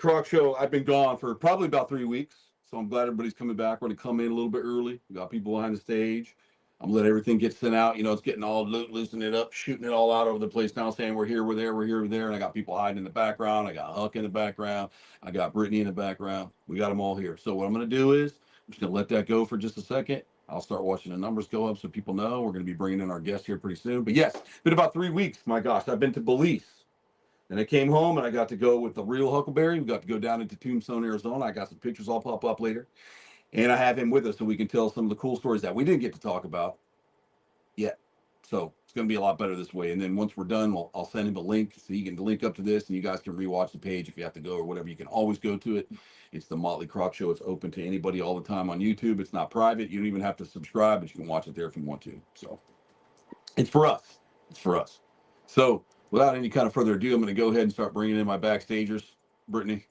Croc Show, I've been gone for probably about 3 weeks. So I'm glad everybody's coming back. We're going to come in a little bit early. We got people behind the stage. I'm letting everything get sent out. You know, it's getting all loosening it up, shooting it all out over the place now, saying we're here, we're there, we're here, we're there. And I got people hiding in the background. I got Huck in the background. I got Brittany in the background. We got them all here. So what I'm going to do is I'm just going to let that go for just a second. I'll start watching the numbers go up so people know. We're going to be bringing in our guests here pretty soon. But yes, been about 3 weeks. My gosh, I've been to Belize. And I came home and I got to go with the real Huckleberry. We got to go down into Tombstone, Arizona. I got some pictures I'll pop up later. And I have him with us so we can tell some of the cool stories that we didn't get to talk about yet. So it's going to be a lot better this way. And then once we're done, I'll send him a link so you can link up to this and you guys can rewatch the page if you have to go or whatever. You can always go to it. It's the Motley Croc Show. It's open to anybody all the time on YouTube. It's not private. You don't even have to subscribe, but you can watch it there if you want to. So it's for us. It's for us. So without any kind of further ado, I'm going to go ahead and start bringing in my backstagers. Brittany.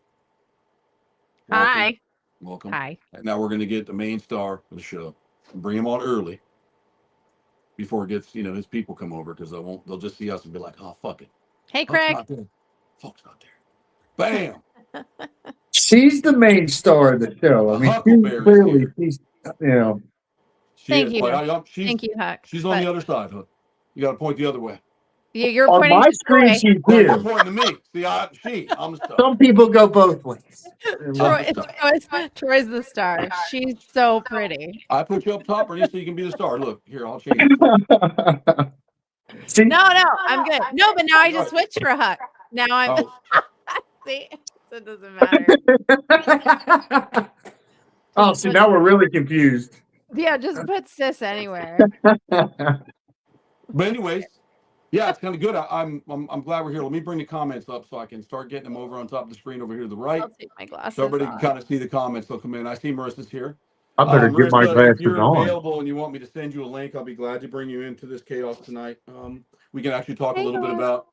Welcome. Hi. Welcome. Hi. And now we're going to get the main star of the show and bring him on early before it gets, you know, his people come over because they'll just see us and be like, oh, fuck it. Hey, Craig. Folks not there. Bam. She's the main star of the show. I mean, she's, you know. Thank you. Thank you, Huck. She's on the other side, Huck. You got to point the other way. You're on pointing my to screen. Troy. She's Well, here. you're pointing to me. See, I'm the star. Some people go both ways. Troy's the star. She's so pretty. I put you up top, Brittany, so you can be the star. Look, here, I'll change it. See? No, I'm good. No, but now I just switched for Huck. Now I'm. See, so it doesn't matter. Oh, see, now we're really confused. Yeah, just put sis anywhere. But anyways, yeah, it's kind of good. I'm glad we're here. Let me bring the comments up so I can start getting them over on top of the screen over here to the right. I'll take my glasses So everybody off. can kind of see the comments. They'll come in. I see Marissa's here. I better get my Marissa, glasses if you're on. available and you want me to send you a link, I'll be glad to bring you into this chaos tonight. We can actually talk a little bit about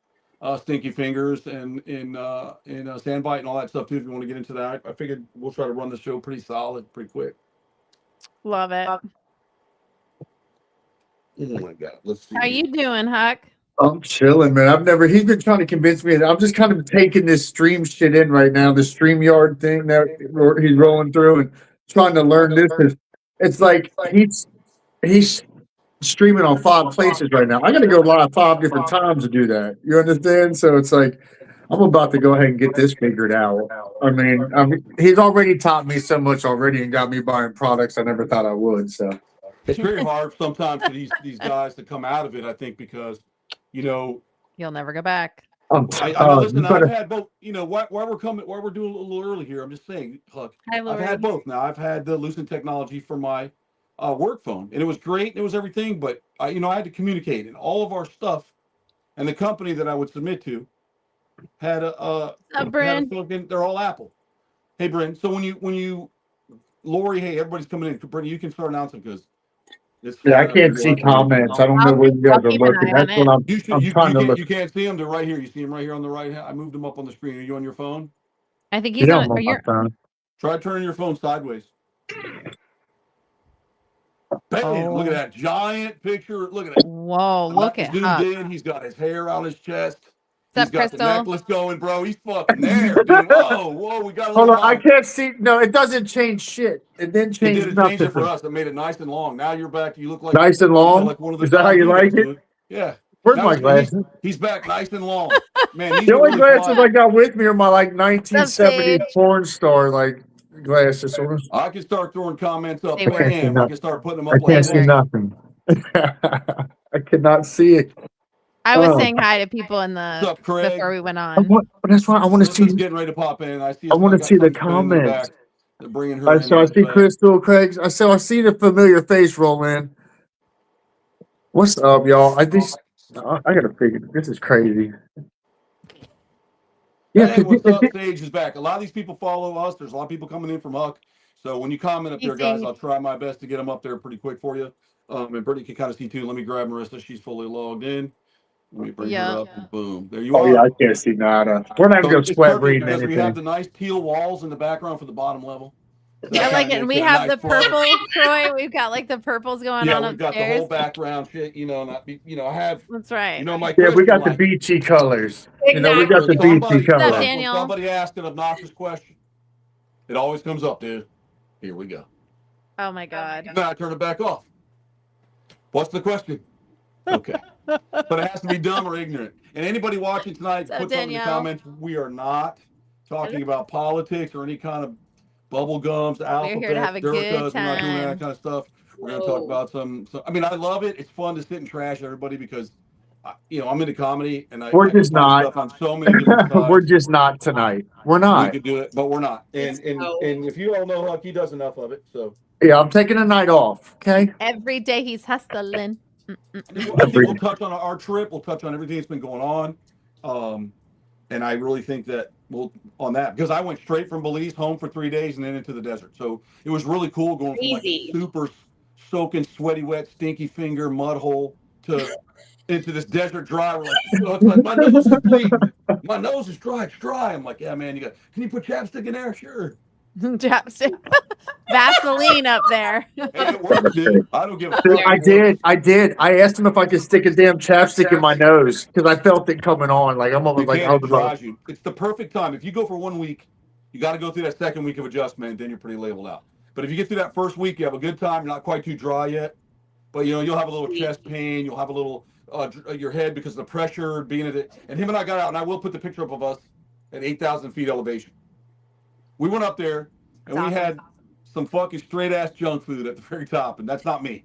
stinky fingers and sandbite and all that stuff too. If you want to get into that, I figured we'll try to run the show pretty solid, pretty quick. Love it. Oh my God, let's see. How you doing, Huck? I'm chilling, man. He's been trying to convince me. I'm just kind of taking this stream shit in right now, the StreamYard thing that he's rolling through and trying to learn this. It's like he's streaming on 5 places right now. I got to go live 5 different times to do that. You understand? So it's like I'm about to go ahead and get this figured out. I mean, he's already taught me so much already and got me buying products I never thought I would. So it's very hard sometimes for these guys to come out of it. I think because you'll never go back. I know. Listen, I've had both. You know, why we're doing a little early here. I'm just saying, Huck. I've had both now. I've had the Lucent technology for my work phone, and it was great. It was everything, but I had to communicate, and all of our stuff, and the company that I would submit to had a they're all Apple. Hey, Bryn. So when you, Lori, hey, everybody's coming in. Bryn, you can start announcing because. I can't see comments. I don't know where you guys are looking. That's what I'm trying to look. You can't see them. They're right here. You see them right here on the right hand. I moved them up on the screen. Are you on your phone? I think he's on my phone. Try turning your phone sideways. Bam! Look at that giant picture. Look at that. Whoa! Look at him. He's got his hair on his chest. What's up, got Crystal? the necklace going, bro. He's fucking there, dude. Whoa! We got a Hold on, I can't see. No, it doesn't change shit. It didn't change nothing. Changed it for us. It made it nice and long. Now you're back. You look like nice and long. Like one of the Is that how you like it? Yeah. Where's my glasses? He's back nice and long. Man, the only glasses I got with me are my 1970s porn star glasses. I can start throwing comments up. Bam! I can start putting them up. I can't see nothing. I cannot see it. I was saying hi to people in What's up, Craig? before we went on. That's why I want to see. Getting ready to pop in. I want to see the comments. They're bringing her. So I see Crystal, Craig. I see the familiar face roll in. What's up, y'all? I gotta figure. This is crazy. Yeah, what's up? Sage is back. A lot of these people follow us. There's a lot of people coming in from Huck. So when you comment up there, guys, I'll try my best to get them up there pretty quick for you. And Brittany can kind of see too. Let me grab Marissa. She's fully logged in. Let me bring her up. And boom. There you are. Oh, yeah, I can't see nada. We're not going to sweat reading anything. We have the nice teal walls in the background for the bottom level. I like it. And we have the purple, Troy. We've got like the purples going on upstairs. Yeah, we've got the whole background shit, you know, I have. That's right. You know, my we got the light. beachy colors. Exactly. You know, we got the beachy colors. Up, Daniel? When somebody asks an obnoxious question, it always comes up, dude. Here we go. Oh my God. Then I turn it back off. What's the question? Okay. But it has to be dumb or ignorant. And anybody watching tonight, put something in the comments. We are not talking about politics or any kind of bubble gums, alphabets, We're here to have a good time. We're not doing that kind of stuff. We're going to talk about some. I mean, I love it. It's fun to sit and trash everybody because, you know, I'm into comedy and we're just not on so many different sides. We're just not tonight. We're not. We could do it, but we're not. And if you all know Huck, he does enough of it. So yeah, I'm taking a night off. Okay. Every day he's hustling. I think we'll touch on our trip. We'll touch on everything that's been going on. And I really think that on that, because I went straight from Belize home for 3 days and then into the desert. So it was really cool going from like super soaking, sweaty, wet, stinky finger mud hole to into this desert dry. We're like, like, my nose is bleeding. My nose is dry. It's dry. I'm like, yeah, man. Can you put chapstick in there? Sure. Chapstick. Vaseline up there. Hey, it works, dude. I don't give a fuck. I did. I asked him if I could stick a damn chapstick in my nose because I felt it coming on. Like I'm almost like, it's the perfect time. If you go for 1 week, you got to go through that second week of adjustment. Then you're pretty labeled out. But if you get through that first week, you have a good time. You're not quite too dry yet, but you know you'll have a little chest pain. You'll have a little your head because of the pressure being at it. And him and I got out, and I will put the picture up of us at 8,000 feet elevation. We went up there and we had some fucking straight ass junk food at the very top, and that's not me.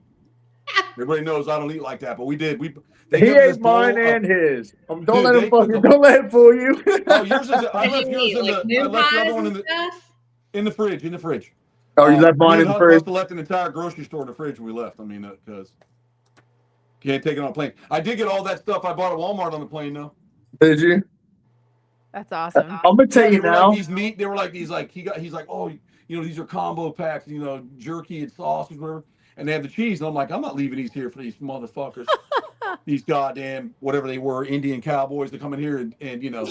Everybody knows I don't eat like that, but we did. He ate mine and his. Don't let him fool you. Oh, yours is. I left yours I left the other one in the fridge. Oh, you left mine in the fridge. I left an entire grocery store in the fridge when we left. I mean, because can't take it on a plane. I did get all that stuff I bought at Walmart on the plane, though. Did you? That's awesome. I'm gonna tell you now. Like these meat. They were like these. Like he's like, oh, you know, these are combo packs. You know, jerky and sausage, whatever. And they have the cheese. And I'm like, I'm not leaving these here for these motherfuckers. These goddamn whatever they were, Indian cowboys that come in here and you know,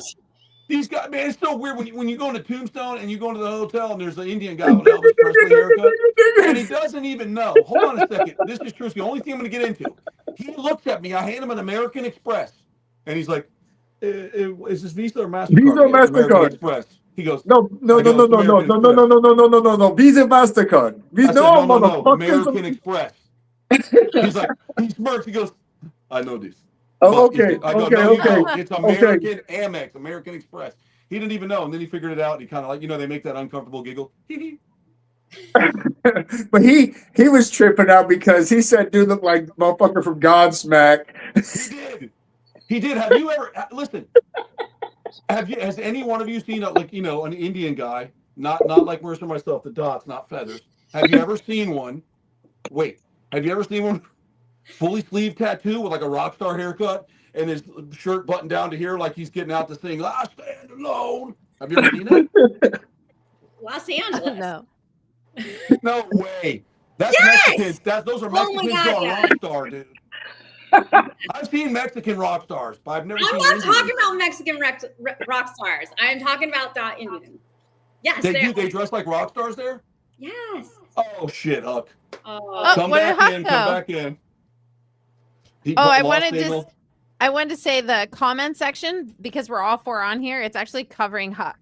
these guys. Man, it's so weird when you go into Tombstone and you go into the hotel and there's an Indian guy with Elvis Presley haircut, and he doesn't even know. Hold on a second. This is true. It's the only thing I'm going to get into. He looks at me. I hand him an American Express, and he's like, "Is this Visa or MasterCard?" Visa or MasterCard? Express. He goes, No. Visa MasterCard. Visa, no, American Express. He's like, he smirks. He goes, I know this. Oh, okay. I go, okay. It's American Amex, American Express. He didn't even know, and then he figured it out. And he kind of like, you know, they make that uncomfortable giggle. But he was tripping out because he said, "Dude, look like motherfucker from Godsmack." He did. Have you ever listen? Has any one of you seen an Indian guy? Not like Mercer myself, the dots, not feathers. Have you ever seen one? Wait, have you ever seen one fully sleeve tattoo with like a rock star haircut and his shirt buttoned down to here like he's getting out to sing "I Stand Alone"? Have you ever seen that? Los Angeles. No. No way. That's Mexicans. Those are Mexicans going rock star, dude. I've seen Mexican rock stars, but I've never seen I'm not talking about Mexican rock stars. I'm talking about Indian. Yes. They dress like rock stars there? Yes. Oh, shit, Huck. Come back in. I wanted to say the comment section, because we're all four on here, it's actually covering Huck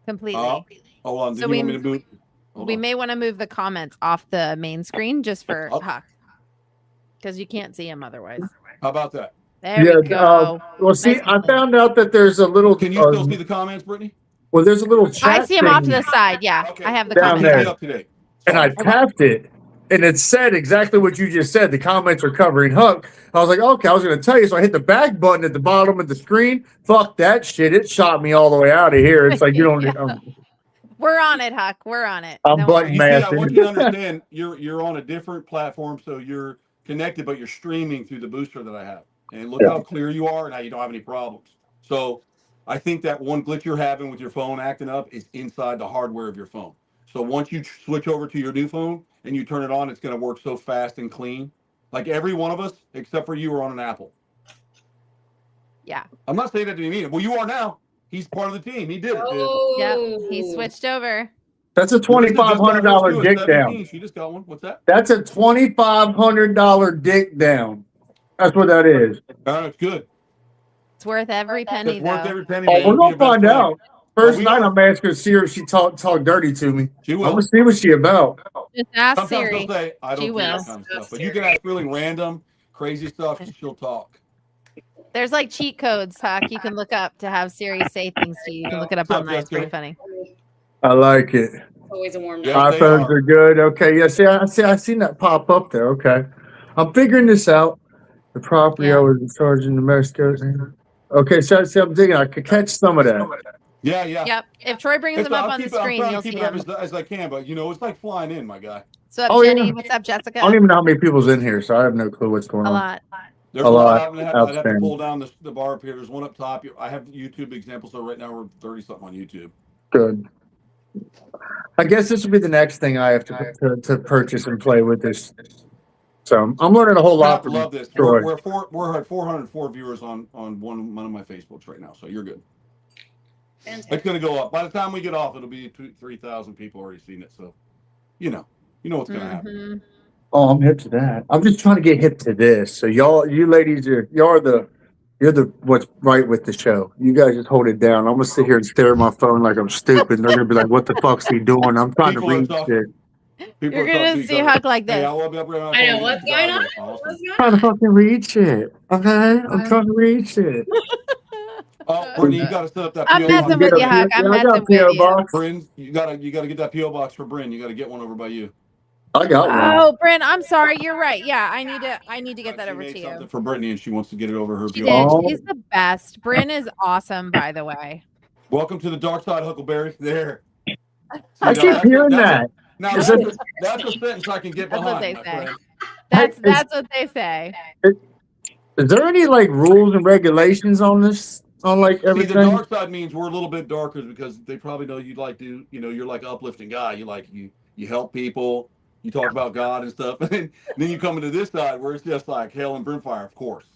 completely. Hold on. So you want me to move? We may want to move the comments off the main screen just for Huck. Because you can't see him otherwise. How about that? There we go. Well, see, I found out that there's a little. Can you still see the comments, Brittany? Well, there's a little chat. I see him off to the side. Yeah, okay. I have the down comments there. Up today. And I tapped it, and it said exactly what you just said. The comments are covering Huck. I was like, okay, I was going to tell you. So I hit the back button at the bottom of the screen. Fuck that shit. It shot me all the way out of here. It's like you don't. We're on it, Huck. We're on it. I'm button mashing. I want you to understand. You're on a different platform, so you're connected, but you're streaming through the booster that I have. And look how clear you are and how you don't have any problems. So I think that one glitch you're having with your phone acting up is inside the hardware of your phone. So once you switch over to your new phone and you turn it on, it's going to work so fast and clean. Like every one of us, except for you, are on an Apple. Yeah. I'm not saying that to be mean. Well, you are now. He's part of the team. He did it, dude. Yep. He switched over. That's a $2,500 dick down. She just got one. What's that? That's a $2,500 dick down. That's what that is. It's good. It's worth every penny. It's worth every penny. Oh, we're gonna find out. First night, I'm asking to see her if she talk dirty to me. She will. I'm gonna see what she about. Just ask Sometimes Siri. she'll say, I don't She do will. that kind of stuff. But you can ask really random, crazy stuff, and she'll talk. There's like cheat codes, Huck. You can look up to have Siri say things to you. You can look it up online. It's pretty funny. I like it. Always a warm night. Yeah, iPhones are good. Okay, yeah. See, I seen that pop up there. Okay, I'm figuring this out. The property I was in charge in New Mexico. Okay, so I'm digging. I could catch some of that. Yeah. Yep. If Troy brings them up on the screen, you'll see them. As I can, but it's like flying in, my guy. What's up, Jenny? What's up, Jessica? I don't even know how many people's in here, so I have no clue what's going on. A lot. There's a lot. I'd have to pull down the bar up here. There's one up top. I have YouTube examples, so right now we're 30-something on YouTube. Good. I guess this will be the next thing I have to purchase and play with this. So I'm learning a whole lot from love this. Troy. We're at 404 viewers on one of my Facebooks right now, so you're good. Fantastic. It's going to go up. By the time we get off, it'll be 3,000 people already seen it. So, you know what's going to happen. Oh, I'm hip to that. I'm just trying to get hip to this. So you ladies you're the what's right with the show. You guys just hold it down. I'm gonna sit here and stare at my phone like I'm stupid. They're gonna be like, "What the fuck's he doing?" I'm trying to read shit. You're gonna see Huck like this. I know what's going on. I'm trying to fucking read shit. Okay, I'm trying to read shit. Oh, Brittany, you got to set up that I'm PO box. messing with you, Huck. I'm messing with you. Bryn, you gotta get that PO box for Bryn. You gotta get one over by you. I got one. Oh, Bryn, I'm sorry. You're right. Yeah, I need to get that over to you. For Brittany, and she wants to get it over her. She did. She's the best. Bryn is awesome, by the way. Welcome to the dark side, Huckleberry. There. I keep hearing that. Now that's a sentence I can get behind. That's what they say. That's what they say. Is there any like rules and regulations on this? On like everything? See, the dark side means we're a little bit darker because they probably know you'd like to, you're like an uplifting guy. You help people. You talk about God and stuff, and then you come into this side where it's just like hell and brimfire, of course.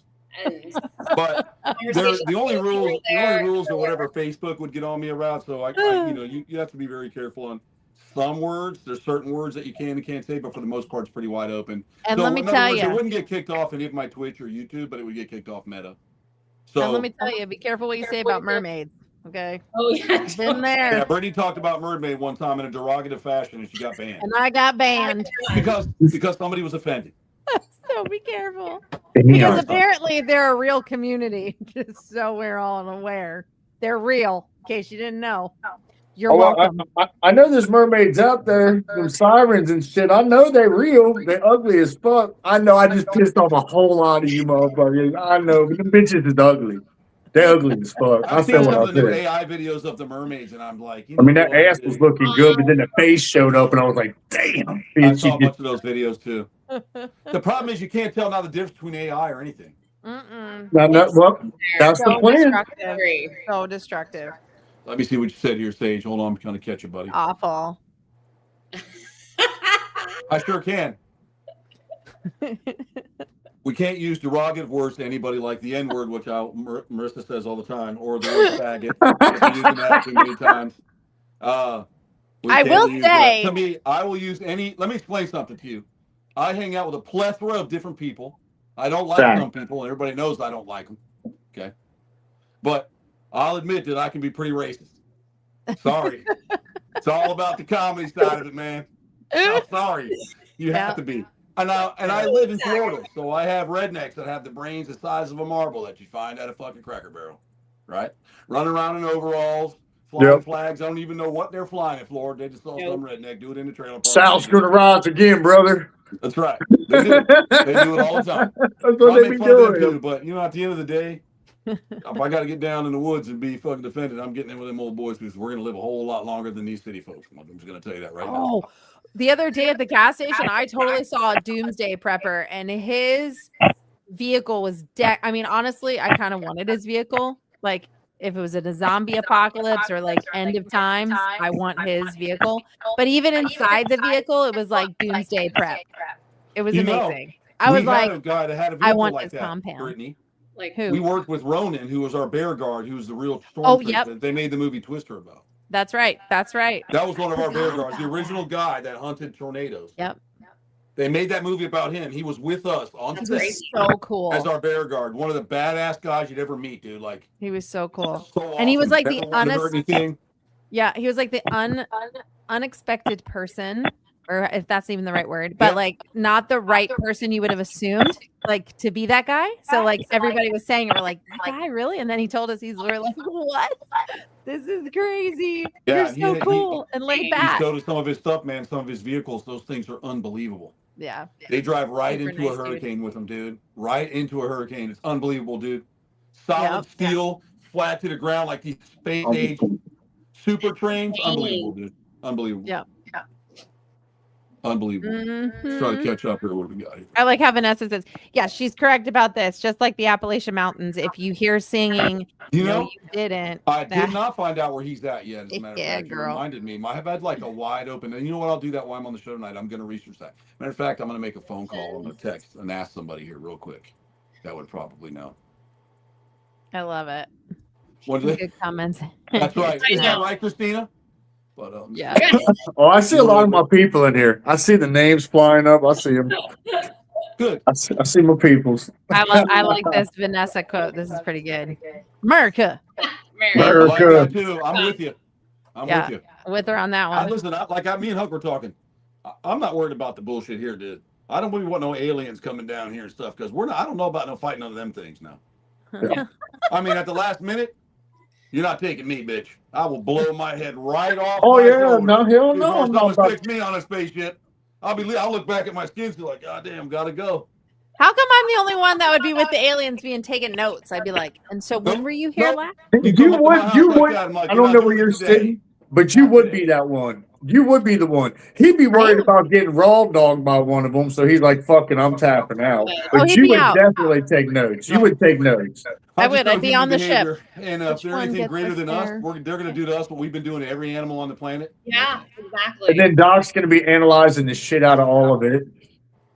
But the only rules or whatever Facebook would get on me about. So you have to be very careful on some words. There's certain words that you can and can't say, but for the most part, it's pretty wide open. And so let me tell you, it wouldn't get kicked off any of my Twitch or YouTube, but it would get kicked off Meta. So and let me tell you, be careful what you say about mermaids. Okay. Oh yeah, been there. Yeah, Brittany talked about mermaid one time in a derogative fashion, and she got banned. And I got banned because somebody was offended. So be careful. Because apparently they're a real community, just so we're all aware. They're real. In case you didn't know, you're welcome. I know there's mermaids out there, them sirens and shit. I know they're real. They're ugly as fuck. I know. I just pissed off a whole lot of you motherfuckers. I know, but the bitches is ugly. They're ugly as fuck. I've seen some of the new AI videos of the mermaids, and I'm like, that ass was looking good, but then the face showed up, and I was like, damn. I saw a bunch of those videos too. The problem is you can't tell now the difference between AI or anything. Well, that's the plan. So destructive. Let me see what you said here, Sage. Hold on, I'm trying to catch you, buddy. Awful. I sure can. We can't use derogative words to anybody like the N-word, which Marissa says all the time, or the word faggot. I've used that too many times. I will say, to me, I will use any. Let me explain something to you. I hang out with a plethora of different people. I don't like some people, and everybody knows I don't like them. Okay, but I'll admit that I can be pretty racist. Sorry, it's all about the comedy side of it, man. I'm sorry, you have to be. And I live in Florida, so I have rednecks that have the brains the size of a marble that you find at a fucking Cracker Barrel, right? Running around in overalls, flying flags. I don't even know what they're flying in Florida. They just saw some redneck do it in the trailer park. South's gonna rise again, brother. That's right. They do. They do it all the time. That's what they be doing. Too, but at the end of the day, if I got to get down in the woods and be fucking defended, I'm getting in with them old boys because we're gonna live a whole lot longer than these city folks. I'm just gonna tell you that right now. The other day at the gas station, I totally saw a doomsday prepper, and his vehicle was I mean, honestly, I kind of wanted his vehicle. Like, if it was in a zombie apocalypse or like end of times, I want his vehicle. But even inside the vehicle, it was like doomsday prep. It was amazing. I was like, a guy that had a I want like his that, compound. Brittany. Like who? We worked with Ronan, who was our bear guard, who's the real storm. Oh, yep. They made the movie Twister about. That's right. That's right. That was one of our bear Forgot guards, the about original guy that hunted tornadoes. Yep. They made that movie about him. He was with us on He set was so cool. as our bear guard. One of the badass guys you'd ever meet, dude. Like, He was so cool. so awesome. And he was like the Never wanted to hurt anything. Yeah, he was like the unexpected person, or if that's even the right word, but Yeah. like not the right person you would have assumed like to be that guy. So like everybody was saying, we're like, that guy really? And then he told us we're like, what? This is crazy. Yeah, You're so cool and laid He back. showed us some of his stuff, man. Some of his vehicles. Those things are unbelievable. Yeah. They drive right Super into nice, a dude. hurricane with them, dude. Right into a hurricane. It's unbelievable, dude. Solid steel, flat to the ground, like these space age super trains. Unbelievable, dude. Unbelievable. Yeah. Unbelievable. Let's try to catch up here. What do we got here? I like how Vanessa says, yeah, she's correct about this. Just like the Appalachian Mountains, if you hear singing, You no, know, you didn't. I did not find out where he's at yet. As a matter of Yeah, fact, girl. It reminded me. I've had like a wide open, and you know what? I'll do that while I'm on the show tonight. I'm going to research that. Matter of fact, I'm going to make a phone call. I'm going to text and ask somebody here real quick. That would probably know. I love it. What is it? Good comments. That's right. I Is that know. right, Christina? But Yeah. Oh, I see a lot of my people in here. I see the names flying up. I see them. good. I see my peoples. I like this Vanessa quote. This is pretty good. America. I America. like that too. I'm with you. I'm Yeah. with you. With her on that I one. listen. Me and Huck were talking. I'm not worried about the bullshit here, dude. I don't really want no aliens coming down here and stuff because we're not. I don't know about no fighting none of them things now. I mean, at the last minute, you're not taking me, bitch. I will blow my head right off. Oh my yeah, shoulder no, hell before no, I'm not someone about. sticks me on a spaceship. I'll look back at my skin and be like, God damn, gotta go. How come I'm the only one that would be with the aliens being taking notes? I'd be like, and so when were you here Nope. last? You You come up to my would, house you like would. that, I'm like, I you're don't not know where doing you're it today. sitting, but you Not would today. be that one. You would be the one. He'd be worried about getting raw dogged by one of them, so he's like, "Fucking, I'm tapping out." Oh, But he'd you be would out. definitely take notes. You would take notes. I just would. know I'd be human on the ship. behavior. And if Which they're one anything gets greater us than us, there? they're going to do to us what we've been doing to every animal on the planet. Yeah, exactly. And then Doc's gonna be analyzing the shit out of all of it.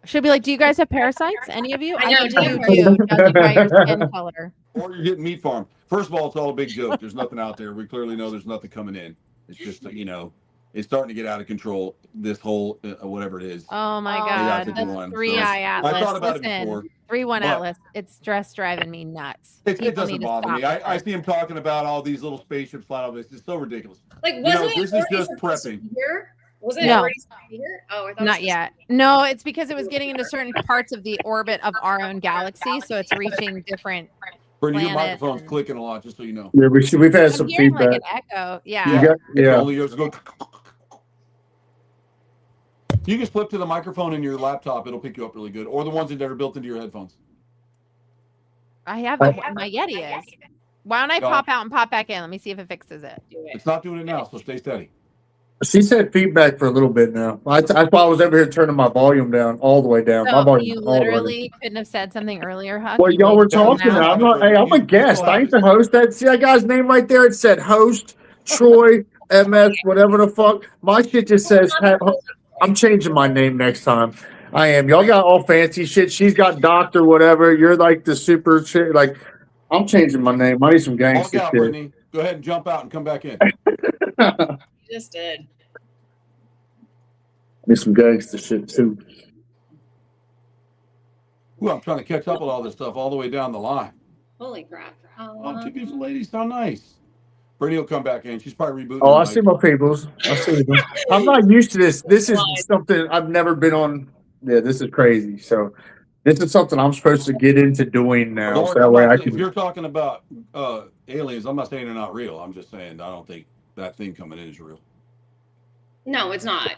Should be like, do you guys have parasites? Any of you? I know, think do you you? do, judging by your skin color. Or you're getting meat farm. First of all, it's all a big joke. There's nothing out there. We clearly know there's nothing coming in. It's just, it's starting to get out of control. This whole whatever it is. Oh my Oh, God. yeah, The one, so- 3-eye Atlas. I thought about it Listen, before. 3-1 but- Atlas. It's just driving me nuts. It People doesn't need to bother stop me. with I this. see him talking about all these little spaceships flying over. It's just so ridiculous. Like, know, wasn't it this is already just supposed to prepping. be here? Wasn't it No. already supposed to be here? Oh, I thought it was Not supposed yet. No, it's because it was getting into certain parts of the orbit of our own galaxy, so it's reaching different. Brittany, your Planet microphone's and- clicking a lot, just so you know. Yeah, we've had I'm some hearing feedback. like an echo. Yeah. You got, yeah. Only yours go. You just flip to the microphone in your laptop; it'll pick you up really good, or the ones that are built into your headphones. I have my Yeti is. Why don't I Go. pop out and pop back in? Let me see if it fixes it. do it. It's not doing it now, so stay steady. She said feedback for a little bit now. That's why I was over here turning my volume down all the way down. My So volume you all the way down. literally couldn't have said something earlier, Huck. Well, You y'all were waited till talking. now. I'm not. Hey, I'm a guest. I ain't the host. See that guy's name right there? It said host Troy MS whatever the fuck. My shit just says. I'm changing my name next time. I am. Y'all got all fancy shit. She's got doctor whatever. You're like the super shit. Like I'm changing my name. I need some Walk gangster out, shit. Brittany. Go ahead and jump out and come back in. You just did. Need some gangster shit too. Ooh, I'm trying to catch up with all this stuff all the way down the line. Holy crap. Oh, two beautiful ladies, how nice. Brittany will come back in. She's probably rebooting. Oh, I tonight. see my peoples. I see them. I'm not used to this. This is something I've never been on. Yeah, this is crazy. So this is something I'm supposed to get into doing now. Don't So worry that way I about- if can. you're talking about aliens, I'm not saying they're not real. I'm just saying I don't think that thing coming in is real. No, it's not.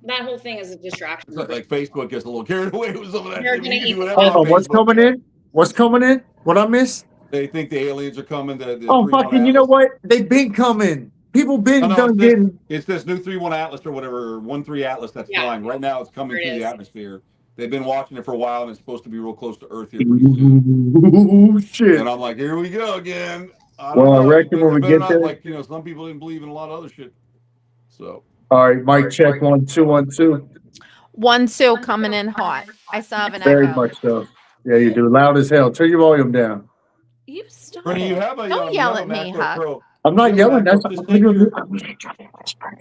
That whole thing is a distraction. It's not like Facebook gets a little carried away with some of that. They're shit. gonna You can eat do whatever Hold on on, what's Facebook. coming in? What's coming in? What I miss? They think the aliens are coming. The Oh, 3-1 fucking! You know Atlas. what? They've been coming. People been Oh, no, done it's this- getting. It's this new 3-1 Atlas or whatever, 1-3 Atlas that's Yeah. flying. Right now it's coming There it through the is. atmosphere. They've been watching it for a while and it's supposed to be real close to Earth here pretty soon. Ooh, shit! And I'm like, here we go again. I Well, I know. reckon when we Better get not, there- like, some people didn't believe in a lot of other shit. So All right, mic check 1 2 1 2. 1-2 coming in hot. I still have an Very echo. much so. Yeah, you do. Loud as hell. Turn your volume down. You stop Brittany, it. you have a Don't you yell have at a me, MacBook Huck. Pro. I'm not yelling. That's Just take your,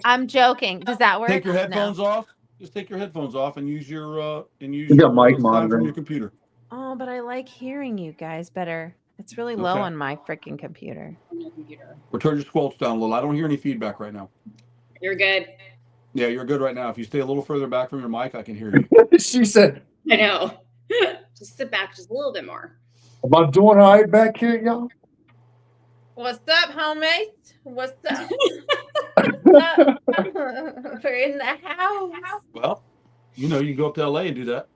I'm joking. Does that work? take your No. headphones off. Just take your headphones off and use your You got mic sound from monitoring. your computer. Oh, but I like hearing you guys better. It's really low Okay. on my freaking computer. On your computer. Or turn your squelch down a little. I don't hear any feedback right now. You're good. Yeah, you're good right now. If you stay a little further back from your mic, I can hear you. She said, I know. Just sit back just a little bit more. am I doing all right back here, y'all? What's up, homies? What's up? What's up? We're in the house. Well, you know, you can go up to LA and do that.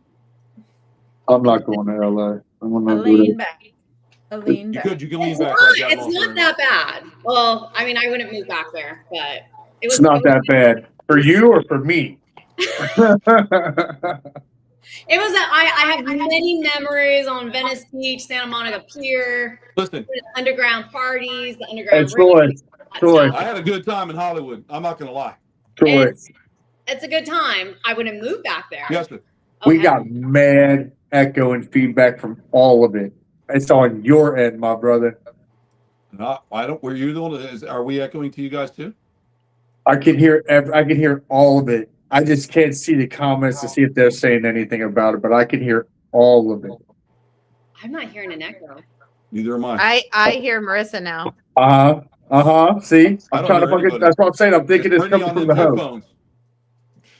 I'm not going to LA. I'm I not do lean that. back. I lean You back. could. You can lean It's back not, like that. it's not that bad. Well, I mean, I wouldn't move back there, but it was It's not that bad. For you or for me? It was that I have many memories on Venice Beach, Santa Monica Pier, Listen, underground parties, the underground Troy, raves, that Troy. stuff. I had a good time in Hollywood. I'm not going to lie. Troy, It's a good time. I wouldn't move back there. Yes, sir. we Okay. got mad echo and feedback from all of it. It's on your end, my brother. I don't. Were you the one? Are we echoing to you guys too? I can hear all of it. I just can't see the comments to see if they're saying anything about it, but I can hear all of it. I'm not hearing an echo. Neither am I. I hear Marissa now. See, I I'm don't trying to hear fucking. anybody. That's what I'm saying. I'm thinking it's Brittany coming on from them the host. headphones.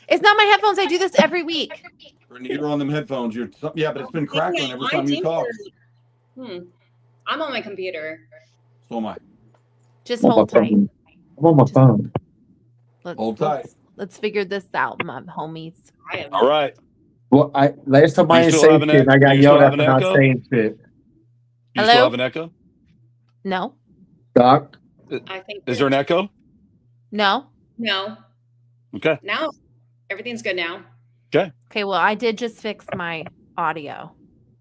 It's not my headphones. I do this every week. Brittany, you're on them headphones. Yeah, but it's been crackling every time you talk. I'm on my computer. So am I. Just I'm on hold my tight. phone. I'm on my phone. Hold tight. Let's figure this out, my homies. I am. All right. Well, last time I You didn't still say have an shit, and I echo? got You yelled still at have for an not echo? saying shit. You Hello? still have an echo? No. Doc, I think. Is there an echo? No. No. Okay. Now everything's good now. Okay. Okay, well, I did just fix my audio.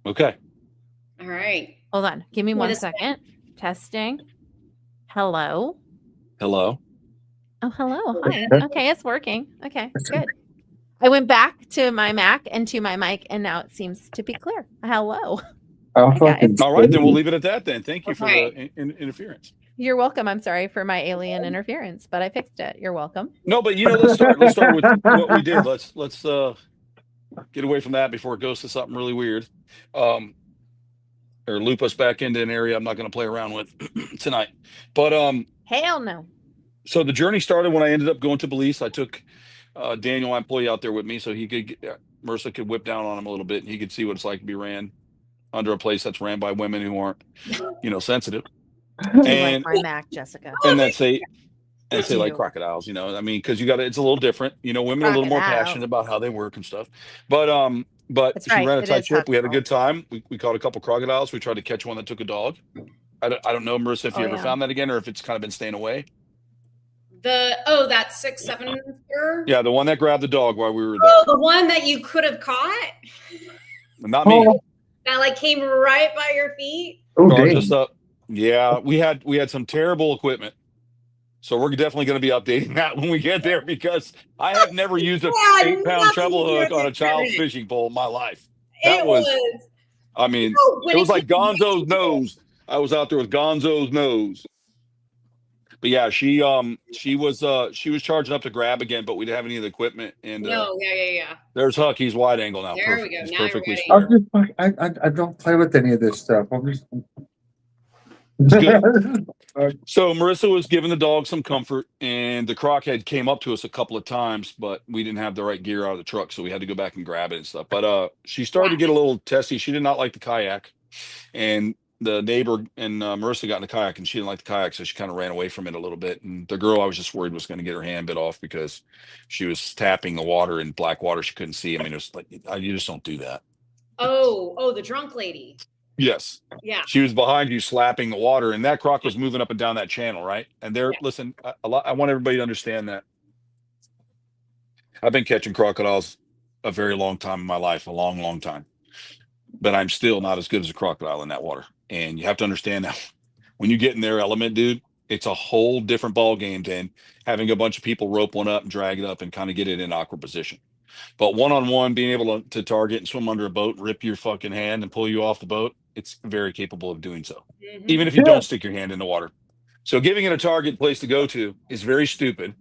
Okay. All right. Hold on. Give me Wait one a second. Testing. Hello. Hello. Oh, hello. Hi. Okay. Okay, it's working. Okay, good. I went back to my Mac and to my mic, and now it seems to be clear. Hello. I'll Hi, fucking. guys. All right, then we'll leave it at that then. Thank you for Okay. the interference. You're welcome. I'm sorry for my alien interference, but I fixed it. You're welcome. No, but let's start with what we did. Let's get away from that before it goes to something really weird. Or loop us back into an area I'm not going to play around with tonight. But Hell no. so the journey started when I ended up going to Belize. I took Daniel, my employee, out there with me so he could Marissa could whip down on him a little bit and he could see what it's like to be ran under a place that's ran by women who aren't, sensitive. Do you And like my Mac, Jessica? and say like crocodiles, I mean, because it's a little different. Women are a little more Crocodiles. passionate about how they work and stuff. But That's she right. ran a It tight is ship. We had a Huxtable. good time. We caught a couple crocodiles. We tried to catch one that took a dog. I don't know, Marissa, if you ever found that again or if it's kind of been staying away. That 6'7" Yeah, the one that grabbed the dog while we were there. Oh, the one that you could have caught Not me. that came right by your feet. Oh, Or damn. just yeah, we had some terrible equipment. So we're definitely going to be updating that when we get there because I have never used a 8-pound treble hook on a child's fishing pole in my life. That was I mean, it was like Gonzo's nose. I was out there with Gonzo's nose. But yeah, she was charging up to grab again, but we didn't have any of the equipment. And yeah. there's Huck. He's wide angle now. There Perfect. we go. He's Now you're perfectly ready. square. I don't play with any of this stuff. I'm just. It's good. So Marissa was giving the dog some comfort, and the Croc head came up to us a couple of times, but we didn't have the right gear out of the truck, so we had to go back and grab it and stuff. But she started to get a little testy. She did not like the kayak, and the neighbor and Marissa got in the kayak, and she didn't like the kayak, so she kind of ran away from it a little bit. And the girl I was just worried was going to get her hand bit off because she was tapping the water in black water she couldn't see. I mean, it was like you just don't do that. Oh, the drunk lady. Yes. Yeah. She was behind you slapping the water, and that Croc was moving up and down that channel, right? And listen, I want everybody to understand that. I've been catching crocodiles a very long time in my life, a long, long time. But I'm still not as good as a crocodile in that water. And you have to understand that when you get in their element, dude, it's a whole different ball game than having a bunch of people rope one up and drag it up and kind of get it in awkward position. But one-on-one, being able to target and swim under a boat, rip your fucking hand and pull you off the boat, it's very capable of doing so. Mhm. Even if you don't stick your hand in the water. So giving it a target place to go to is very stupid.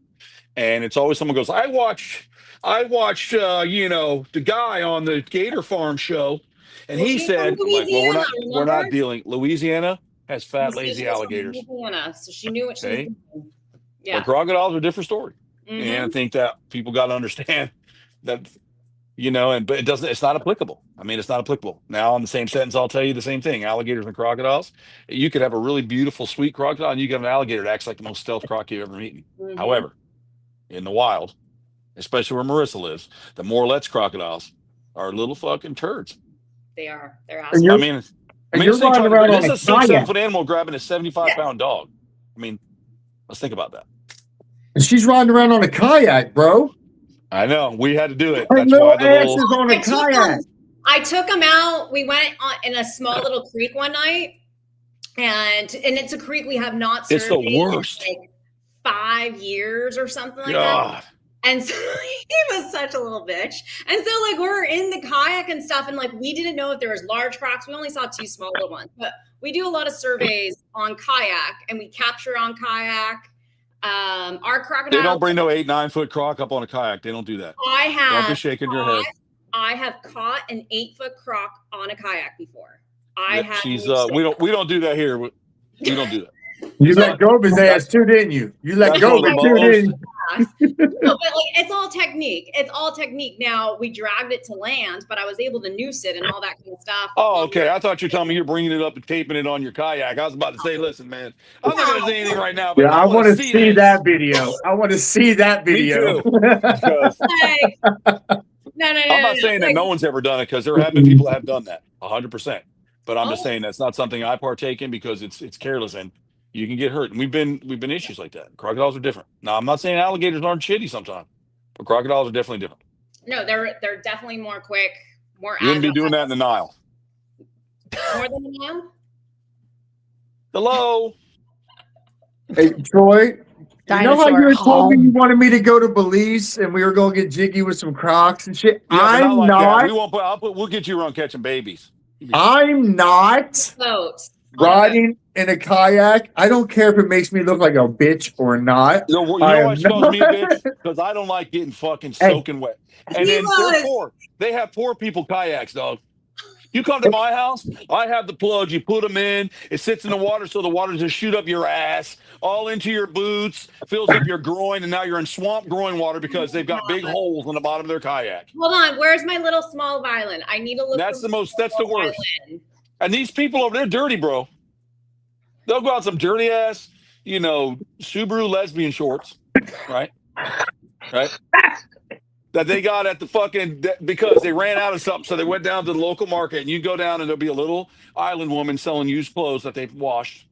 And it's always someone goes, I watched, the guy on the Gator Farm show, and Well, he she's from said, I'm like, well, Louisiana, we're not remember? dealing. Louisiana has She fat, said lazy she was from alligators. Louisiana, so she knew what she was Okay, doing. but Yeah. crocodiles are a different story. Mhm. And I think that people got to understand that, but it's not applicable. I mean, it's not applicable. Now, in the same sentence, I'll tell you the same thing. Alligators and crocodiles. You could have a really beautiful, sweet crocodile, and you can have an alligator that acts like the most stealth croc you've ever eaten. Mhm. However, in the wild, especially where Marissa lives, the Morlet's crocodiles are little fucking turds. They are. They're And assholes. you're, I mean, and you're riding around on this a is a 6-7 kayak. foot animal grabbing a 75-pound dog. I mean, let's think about that. And she's riding around on a kayak, bro. I know we had to do it. Her That's little why the ass little. is on a kayak. I took him out. We went in a small little creek one night, and it's a creek we have not It's surveyed the worst. in like 5 years or something like that. God. And so he was such a little bitch. And so like we're in the kayak and stuff, and like we didn't know if there was large crocs. We only saw 2 small little ones, but we do a lot of surveys on kayak, and we capture on kayak. Our crocodile. They don't bring no 8-9 foot croc up on a kayak. They don't do that. Don't be shaking your head. I have caught an 8-foot croc on a kayak before. We don't do that here. We don't do that. You let go of his ass too, didn't you? You let go of it too, didn't you? No, but like it's all technique. It's all technique. Now we dragged it to land, but I was able to noose it and all that kind of stuff. Oh, okay. I thought you were telling me you're bringing it up and taping it on your kayak. I was about to say, listen, man, I'm not going to say anything right now. But Yeah, I want to see this. that video. I want to see that video. Me too. Because No. I'm not saying that no one's ever done it, because there have been people that have done that 100%. But I'm just saying that's not something I partake in, because it's careless and you can get hurt. And we've been issues like that. Crocodiles are different. Now, I'm not saying alligators aren't shitty sometimes, but crocodiles are definitely different. No, they're definitely more quick, more. You wouldn't be doing that in the Nile. More than the Nile. Hello. Hey, Troy, you know how you were told me home. you wanted me to go to Belize and we were going to get jiggy with some Crocs and shit? Yeah, I'm like not. that. We won't we'll get you around catching babies. I'm not Boats. riding in a kayak. I don't care if it makes me look like a bitch or not. You know why she calls me a bitch? Because I don't like getting fucking soaking wet. And then they're poor. They have poor people kayaks, dog. You come to my house, I have the plugs. You put them in. It sits in the water, so the water just shoot up your ass, all into your boots, fills up your groin, and now you're in swamp groin water because they've got big holes in the bottom of their kayak. Hold on, where's my little small violin? I need to look. That's the worst. And these people over there, dirty, bro. They'll go out some dirty ass, Subaru lesbian shorts, right? Right. That they got at the fucking, because they ran out of something. So they went down to the local market, and you go down and there'll be a little island woman selling used clothes that they've washed.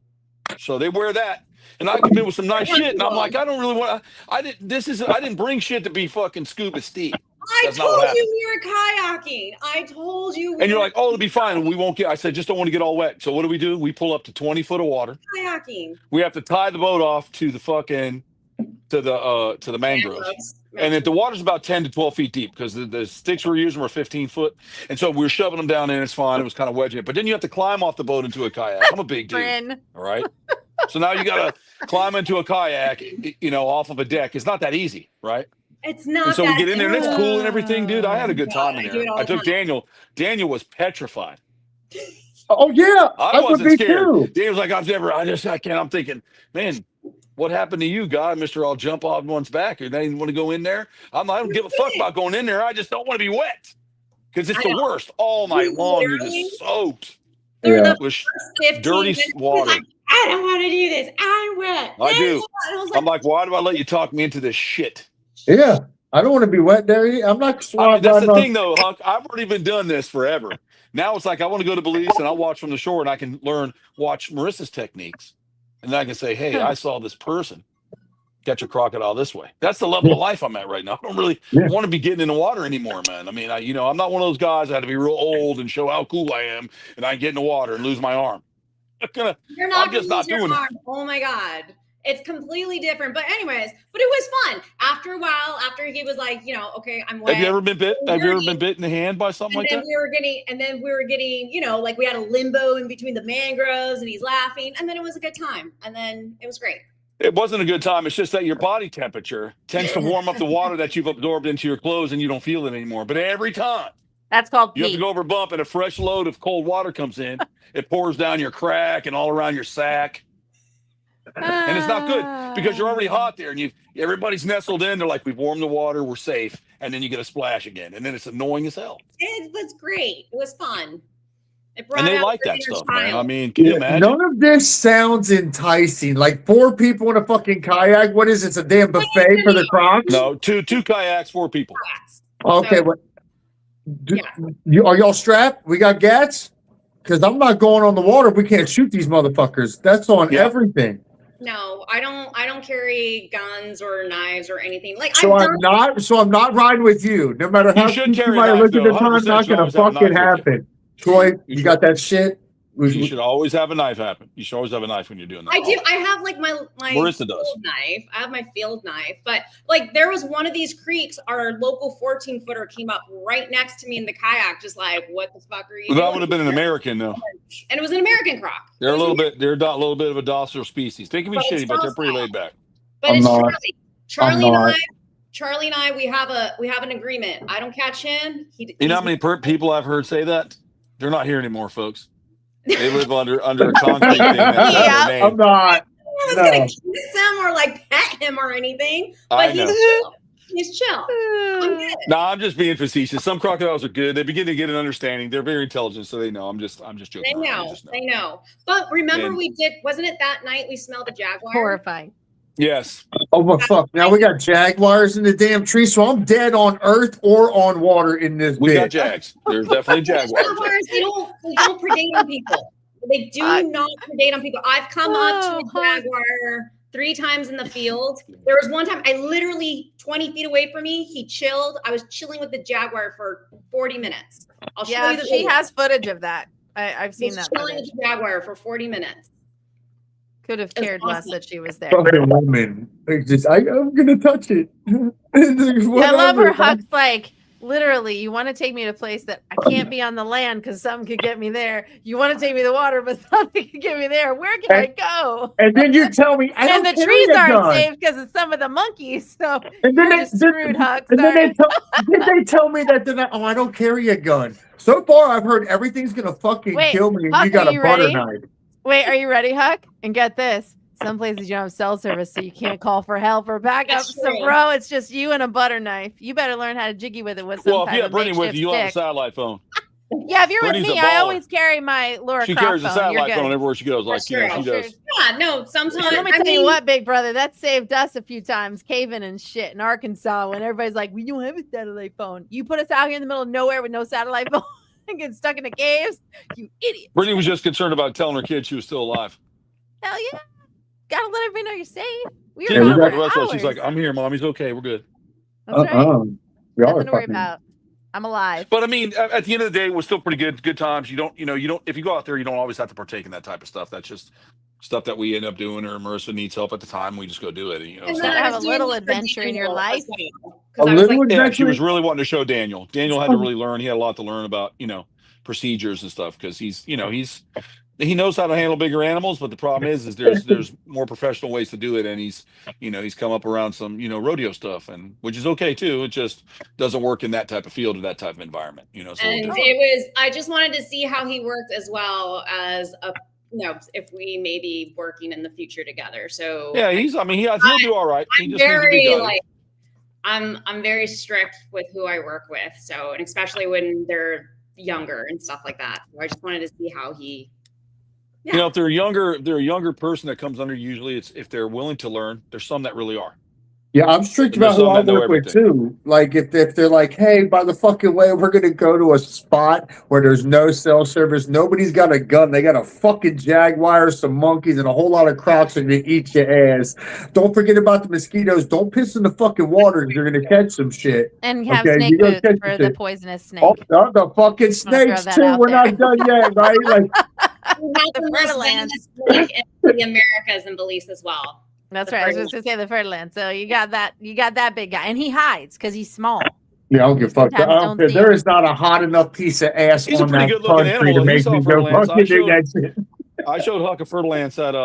So they wear that. And I come in with some nice shit. And I'm like, I don't really want to, I didn't bring shit to be fucking Scuba Steve. I told you we were kayaking. I told you. And you're like, oh, it'll be fine. We won't get, I said, just don't want to get all wet. So what do? We pull up to 20 foot of water. Kayaking. We have to tie the boat off to the fucking, to the mangroves. And if the water's about 10 to 12 feet deep, because the sticks we're using were 15 foot. And so we're shoving them down in. It's fine. It was kind of wedging it. But then you have to climb off the boat into a kayak. I'm a big dude. All right. So now you got to climb into a kayak, off of a deck. It's not that easy, right? It's not. And so we get in there and it's cool and everything, dude. I had a good time in there. I took Daniel. Daniel was petrified. Oh, yeah. I wasn't scared. Too. Daniel's like, I can't. I'm thinking, man, what happened to you, guy? Mr. I'll jump off one's back. Or they didn't want to go in there. I don't give a fuck about going in there. I just don't want to be wet. Because it's the worst. All night long, you're just soaked. Yeah. With dirty water. Like, I don't want to do this. I'm wet. I do. I'm like, why do I let you talk me into this shit? Yeah. I don't want to be wet there. I'm not. That's the thing, though, Huck. I've already been doing this forever. Now it's like I want to go to Belize and I'll watch from the shore and I can watch Marissa's techniques. And then I can say, hey, I saw this person catch a crocodile this way. That's the level of life I'm at right now. I don't really want to be getting in the water anymore, man. I mean, I'm not one of those guys that had to be real old and show how cool I am and I get in the water and lose my arm. You're not. I'm just not doing that. Oh my God. It's completely different. But anyways, but it was fun. After a while, after he was like, okay, I'm wet. Have you ever been bit? Have you ever been bit in the hand by something like that? We were getting, like we had a limbo in between the mangroves, and he's laughing, and then it was a good time, and then it was great. It wasn't a good time. It's just that your body temperature tends to warm up the water that you've absorbed into your clothes, and you don't feel it anymore. But every time That's called you have to pee. go over a bump, and a fresh load of cold water comes in, it pours down your crack and all around your sack. And it's not good because you're already hot there, and everybody's nestled in. They're like, we've warmed the water, we're safe, and then you get a splash again, and then it's annoying as hell. It was great. It was fun. And they like that stuff, man. I mean, can you imagine? None of this sounds enticing. Like 4 people in a fucking kayak. What is it? It's a damn buffet for the Crocs? No, two kayaks, 4 people. Okay, So- what? Are y'all strapped? We got gats? Because I'm not going on the water if we can't shoot these motherfuckers. That's on everything. No, I don't carry guns or knives or anything. Like So I'm not riding with you. No matter how should carry a might knife, look at the though. time, 100% not should gonna always have a fucking knife with you. happen. Troy, You you got that shit? You should always have a knife happen. You should always have a knife when you're doing that. I do. I have like my Marissa does. field knife. I have my field knife, but like there was one of these creeks. Our local 14-footer came up right next to me in the kayak, just like, "What the fuck are you?" Well, that doing? would have been an American, though. And it was an American croc. They're a little bit of a docile species. They can be But it's shitty, but they're pretty docile. laid back. But I'm it's not. Charlie and I, we have an agreement. I don't catch him. You know how many people I've heard say that? They're not here anymore, folks. They live under a concrete thing. That's Yeah. their I'm name. not. I was No. gonna kiss him or like pet him or anything, but I know. he's chill. He's chill. I'm good. No, I'm just being facetious. Some crocodiles are good. They begin to get an understanding. They're very intelligent, so they know. I'm just joking. They around. know. just They know. But remember, And- wasn't it that night we smelled a jaguar? Horrifying. Yes. Oh my fuck! Now we got jaguars in the damn tree, so I'm dead on earth or on water in this We got bitch. jags. There's definitely jaguars. Jaguars, they don't predate on people. They do not predate on people. I've come up to a jaguar 3 times in the field. There was one time I literally 20 feet away from me. He chilled. I was chilling with the jaguar for 40 minutes. I'll show Yeah, you the she video. has footage of that. I've seen Just that chilling footage. with the jaguar for 40 minutes. Could have It's cared less awesome. that she was there. Fucking woman. I'm gonna touch it. I love her. Huck's like, literally, you want to take me to a place that I can't be on the land because something could get me there. You want to take me to the water, but something could get me there. Where can I go? And then you tell me, I And don't the carry trees a aren't gun. safe because of some of the monkeys. So And then you're just screwed, Huck. and then Sorry. they tell me that I don't carry a gun. So far, I've heard everything's gonna fucking Wait, kill me, and Huck, you got are a you butter ready? knife. Wait, are you ready, Huck? And get this. Some places you don't have cell service, so you can't call for help or backup. That's So, true. bro, it's just you and a butter knife. You better learn how to jiggy with it with some Well, if type you of have Brittany with makeshift you, you'll have a stick. satellite phone. Yeah, if you're Brittany's with me, a I baller. always carry my Laura She Croc carries a phone. You're satellite good. phone everywhere she goes. Like, That's you know, true. she does. Yeah, no, sometimes. Let me I tell you mean, what, big brother, that saved us a few times caving and shit in Arkansas when everybody's like, we don't have a satellite phone. You put us out here in the middle of nowhere with no satellite phone and get stuck in the caves, you idiot. Brittany was just concerned about telling her kid she was still alive. Hell yeah. Gotta let everybody know you're safe. We She were didn't gone care for about the rest of us. She's hours. like, I'm here, mom. He's okay. We're good. That's right. Y'all are Nothing to worry fucking. about. I'm alive. But I mean, at the end of the day, it was still pretty good times. You don't, if you go out there, you don't always have to partake in that type of stuff. That's just stuff that we end up doing, or Marissa needs help at the time. We just go do it. You know, and so- then gotta I have was a doing little that for adventure in your Daniel life. as well, 'cause A I was little like, yeah, she adventure. was really wanting to show Daniel. Daniel had to really learn. He had a lot to learn about, procedures and stuff because he knows how to handle bigger animals, but the problem is there's more professional ways to do it, and he's come up around some rodeo stuff, and which is okay too. It just doesn't work in that type of field or that type of environment. So we'll and do it. it was. I just wanted to see how he worked as well as if we may be working in the future together. So Yeah, he'll do all right. He I'm just needs to be very guided. like. I'm very strict with who I work with. So, and especially when they're younger and stuff like that. So I just wanted to see how he. Yeah. If they're a younger person that comes under, usually it's if they're willing to learn. There's some that really are. Yeah, I'm strict There's about who some I that know work with everything. too. Like if they're like, hey, by the fucking way, we're gonna go to a spot where there's no cell service, nobody's got a gun, they got a fucking jaguar, some monkeys, and a whole lot of crocs and they eat your ass. Don't forget about the mosquitoes. Don't piss in the fucking water because you're gonna catch some shit. And have Okay, snake you gotta boots catch for the the shit. poisonous snake. Oh, the fucking snakes that too. out We're there. not done yet, right? Like We have The the most fertilized. venomous snake in the Americas and Belize as well. That's The right. I was Ferdinand. just gonna say the Ferdinand. So you got that big guy, and he hides because he's small. Yeah, I don't give a fuck. I Sometimes don't don't care. see There him. is not a hot enough piece of ass He's a on pretty that good-looking country to animal. He make saw me go Fer-de-Lance. fucking do that shit. I showed Huck a Fer-de-Lance at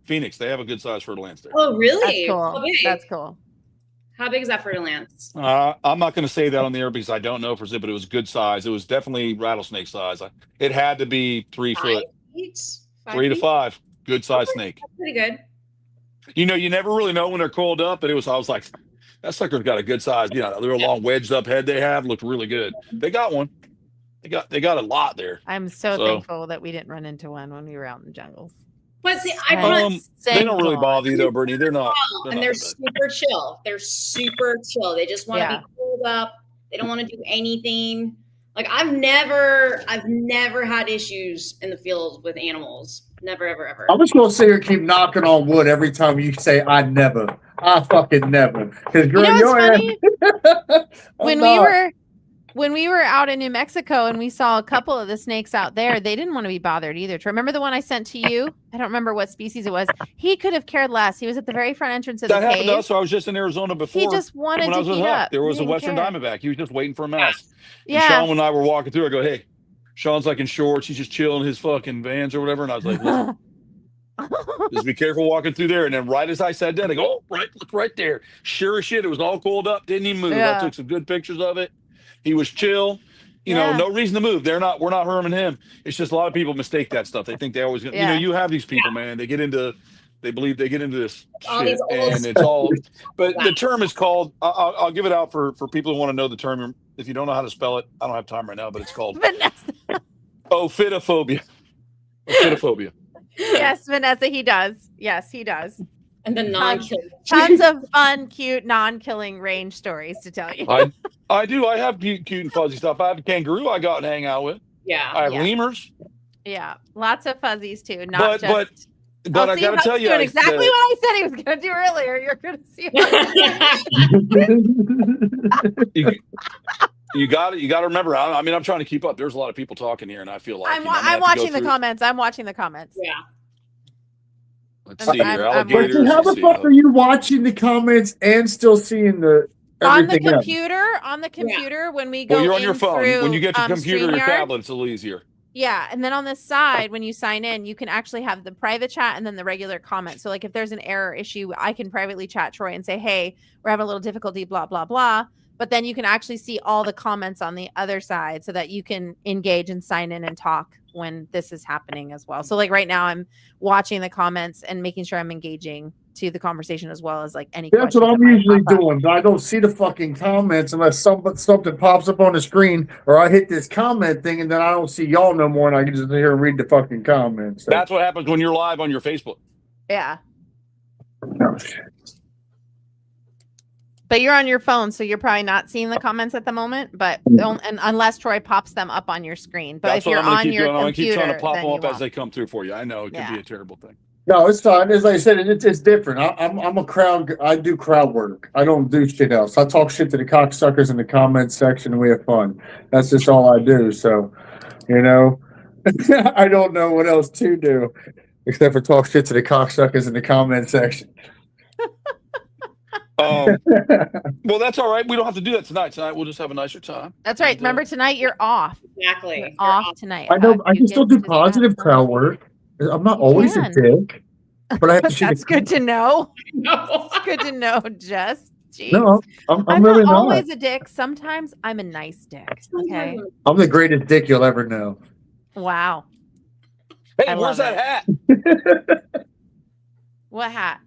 Phoenix. They have a good size Fer-de-Lance there. Oh, really? That's How cool. big? That's cool. How big is that Fer-de-Lance? I'm not going to say that on the air because I don't know for zip, but it was good size. It was definitely rattlesnake size. It had to be 3 foot, feet? 3 to feet? 5. Good size Okay, snake. that's pretty good. You know, you never really know when they're coiled up, but I was like, that sucker's got a good size. You know, they're long wedged up head they have looked really good. They got one. They got a lot there. I'm so thankful that we didn't run into one when we were out in the jungles. But see, They don't really bother you though, Brittany. They're not. And they're super chill. They're super chill. They just want to be cooled up. They don't want to do anything. Like I've never had issues in the field with animals. Never, ever, ever. I'm just gonna sit here and keep knocking on wood every time you say I never. I fucking never. Because girl, You know what's funny? When we were out in New Mexico and we saw a couple of the snakes out there, they didn't want to be bothered either. Remember the one I sent to you? I don't remember what species it was. He could have cared less. He was at the very front entrance of the cave. That happened to us. So I was just in Arizona before. He just wanted to heat up. There was a Western Diamondback. He was just waiting for a mouse. Yeah. And Sean and I were walking through. I go, hey, Sean's like in shorts. He's just chilling his fucking Vans or whatever. And I was like, listen, just be careful walking through there. And then right as I said that, I go, oh, look right there. Sure as shit, it was all coiled up. Didn't even move. I took some good pictures of it. He was chill. You know, no reason to move. We're not harming him. It's just a lot of people mistake that stuff. They think they always, you know, you have these people, man. They believe they get into this shit, and it's all. But the term is called. I'll give it out for people who want to know the term. If you don't know how to spell it, I don't have time right now. But it's called ophidiophobia. Ophidiophobia. Yes, Vanessa, he does. Yes, he does. And the non-killing. Tons of fun, cute, non-killing range stories to tell you. I do. I have cute and fuzzy stuff. I have a kangaroo I got and hang out with. Yeah. I have lemurs. Yeah, lots of fuzzies too. But I got to tell you, exactly what I said he was going to do earlier. You're going to see. You got to remember. I mean, I'm trying to keep up. There's a lot of people talking here, and I feel like I'm watching the comments. I'm watching the comments. Yeah. Let's see here. Alligators. How the fuck are you watching the comments and still seeing the on the computer? On the computer, when we go, well, you're on your phone. When you get your computer or your tablet, it's a little easier. Yeah, and then on the side, when you sign in, you can actually have the private chat and then the regular comment. So, like, if there's an error issue, I can privately chat Troy and say, "Hey, we're having a little difficulty." Blah blah blah. But then you can actually see all the comments on the other side, so that you can engage and sign in and talk when this is happening as well. So, like right now, I'm watching the comments and making sure I'm engaging to the conversation as well as like any. That's what I'm usually doing. I don't see the fucking comments unless something pops up on the screen, or I hit this comment thing and then I don't see y'all no more, and I can just sit here and read the fucking comments. So. That's what happens when you're live on your Facebook. Yeah. Oh, shit. But you're on your phone, so you're probably not seeing the comments at the moment. But and unless Troy pops them up on your screen. But that's if you're on your computer, I'm gonna keep trying to pop them up won't. as they come through for you. I know it could be a terrible thing. No, it's fine. As I said, it's different. I'm a crowd. I do crowd work. I don't do shit else. I talk shit to the cocksuckers in the comments section, and we have fun. That's just all I do. So, you know, I don't know what else to do except for talk shit to the cocksuckers in the comment section. Well, that's all right. We don't have to do that tonight. Tonight we'll just have a nicer time. That's right. Remember, tonight you're off. Exactly. You're off tonight. I know. I can still do positive crowd work. I'm not always a dick, but I have to. That's good to know. It's good to know, Jess. Jeez. No, I'm really not not always a dick. Sometimes I'm a nice dick. Okay. I'm the greatest dick you'll ever know. Wow. Hey, where's that hat? What hat?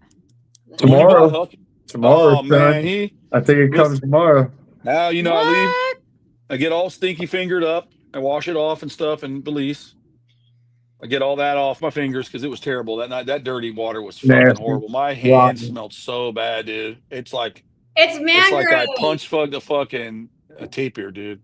Tomorrow. Tomorrow. Oh man, I think it comes tomorrow. Now you know I leave. I get all stinky fingered up. I wash it off and stuff in Belize. I get all that off my fingers because it was terrible that night. That dirty water was fucking horrible. My hands smelled so bad, dude. It's like it's like I punch fucked a fucking tapir, dude.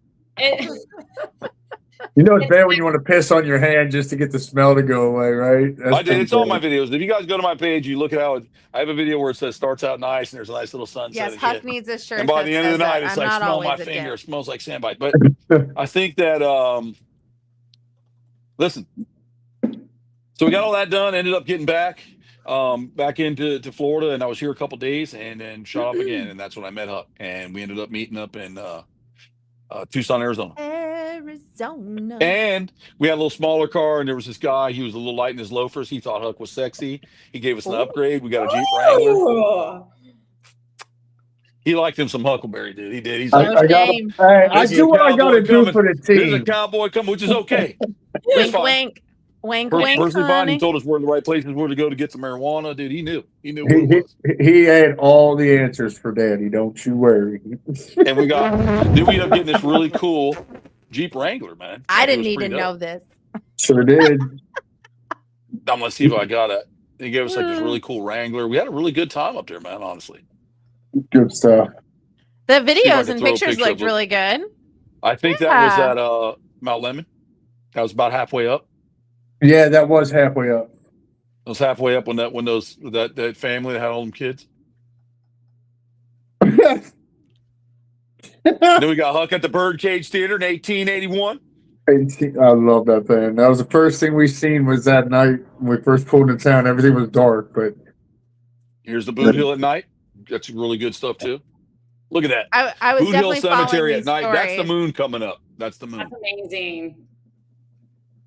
You know it's bad when you want to piss on your hand just to get the smell to go away, right? I did. It's on my videos. If you guys go to my page, you look at how I have a video where it says starts out nice and there's a nice little sunset. Yes, and Huck shit. needs a shirt. And by the end of the night, it's like smell my finger. It smells like sandbite. But I think that listen. So we got all that done. Ended up getting back. back into Florida, and I was here a couple days, and then shot off again, and that's when I met Huck, and we ended up meeting up in Tucson, Arizona. Arizona. And we had a little smaller car, and there was this guy. He was a little light in his loafers. He thought Huck was sexy. He gave us an upgrade. We got a Jeep Wrangler. Ooh. He liked him some Huckleberry, dude. He did. He's No like, I got shame. Hey, I This is do a what I got to cowboy do coming. for the There's a team. cowboy coming, which is okay. It's Wink, fine. wink. Wink, Perfectly wink, fine. He honey. told us where the right places were to go to get some marijuana, dude. He knew where it was. He had all the answers for Daddy. Don't you worry. And then we ended up getting this really cool Jeep Wrangler, man. I It didn't was need to pretty dope. know this. Sure did. I'm gonna see if I got it. He gave us like this really cool Wrangler. We had a really good time up there, man. Honestly, Good stuff. The I videos can and throw a pictures picture looked of it. really good. I think that was at Mount Lemon. That was about halfway up. Yeah, that was halfway up. It was halfway up when that family that had all them kids. Then we got Huck at the Birdcage Theater in 1881. I love that thing. That was the first thing we seen was that night when we first pulled into town. Everything was dark, but Here's the Boot Hill at night. That's really good stuff too. Look at that. I was Boot Hill definitely Cemetery following at night. these That's the stories. moon coming up. That's the moon. That's amazing.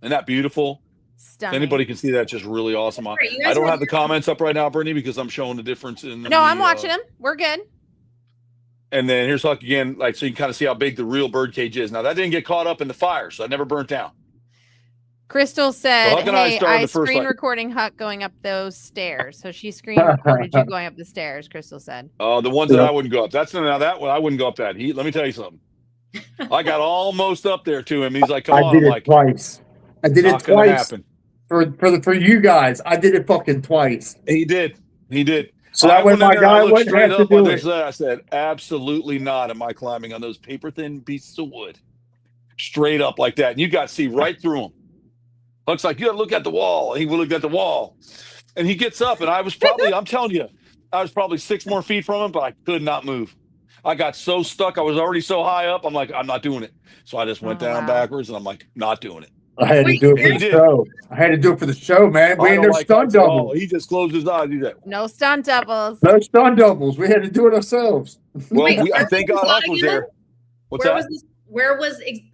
Isn't that beautiful? If Stunning. anybody can see that, just really awesome. Right, you guys I don't were- have the comments up right now, Brittany, because I'm showing the difference in No, I'm watching them. We're good. And then here's Huck again, like so you can kind of see how big the real birdcage is. Now that didn't get caught up in the fire, so that never burnt down. Crystal said, Huck and I "Hey, started I the first, screen like- recording Huck going up those stairs." So she screen recorded you going up the stairs. Crystal said, The ones that Yeah. I wouldn't go up. Now that one I wouldn't go up that. Let me tell you something. I got almost up there to him. He's like, "Come I on!" did I'm it like, twice. I did it "Not gonna twice happen." for you guys. I did it fucking twice. He did. So that way went in my there and I guy looked wouldn't straight have to up on do this it. side. I said, "Absolutely not. Am I climbing on those paper thin pieces of wood?" Straight up like that, and you got to see right through him. Looks like you got to look at the wall. He looked at the wall, and he gets up, and I was probably, I'm telling you, I was probably 6 more feet from him, but I could not move. I got so stuck. I was already so high up. I'm like, I'm not doing it. So I just went Oh, down wow. backwards, and I'm like, not doing it. I had to Wait, do it for he the did. show. I had to do it for the show, man. We I ain't don't no like stunt heights at all. doubles. He just closed his eyes. He's like, "No stunt doubles." No stunt doubles. We had to do it ourselves. well, Wait, I thank God Huck was there. What's Where that? was this?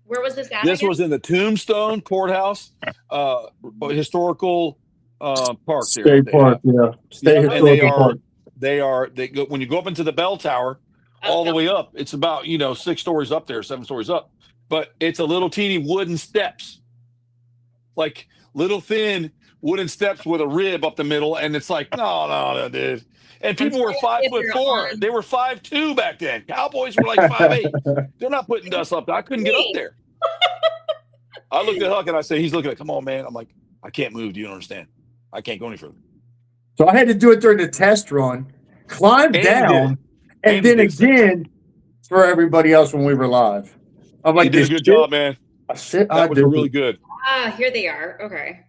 Where was this at? This again? was in the Tombstone Courthouse, historical park. State Park, yeah. State And Historical Park. they go when you go up into the bell tower, all the way up. It's about 6 stories up there, 7 stories up, but it's a little teeny wooden steps, like little thin wooden steps with a rib up the middle, and it's like no, dude. And people were 5'4". They were 5'2" back then. Cowboys were like 5'8". They're not putting dust up there. I couldn't get up there. I looked at Huck and I said, he's looking at, come on, man. I'm like, I can't move. Do you understand? I can't go any further. So I had to do it during the test run, climb And he down, and And then he did. again for everybody else when we were live. I'm like, You did a this good shit- job, man. Shit, That I was did. really good. Here they are. Okay.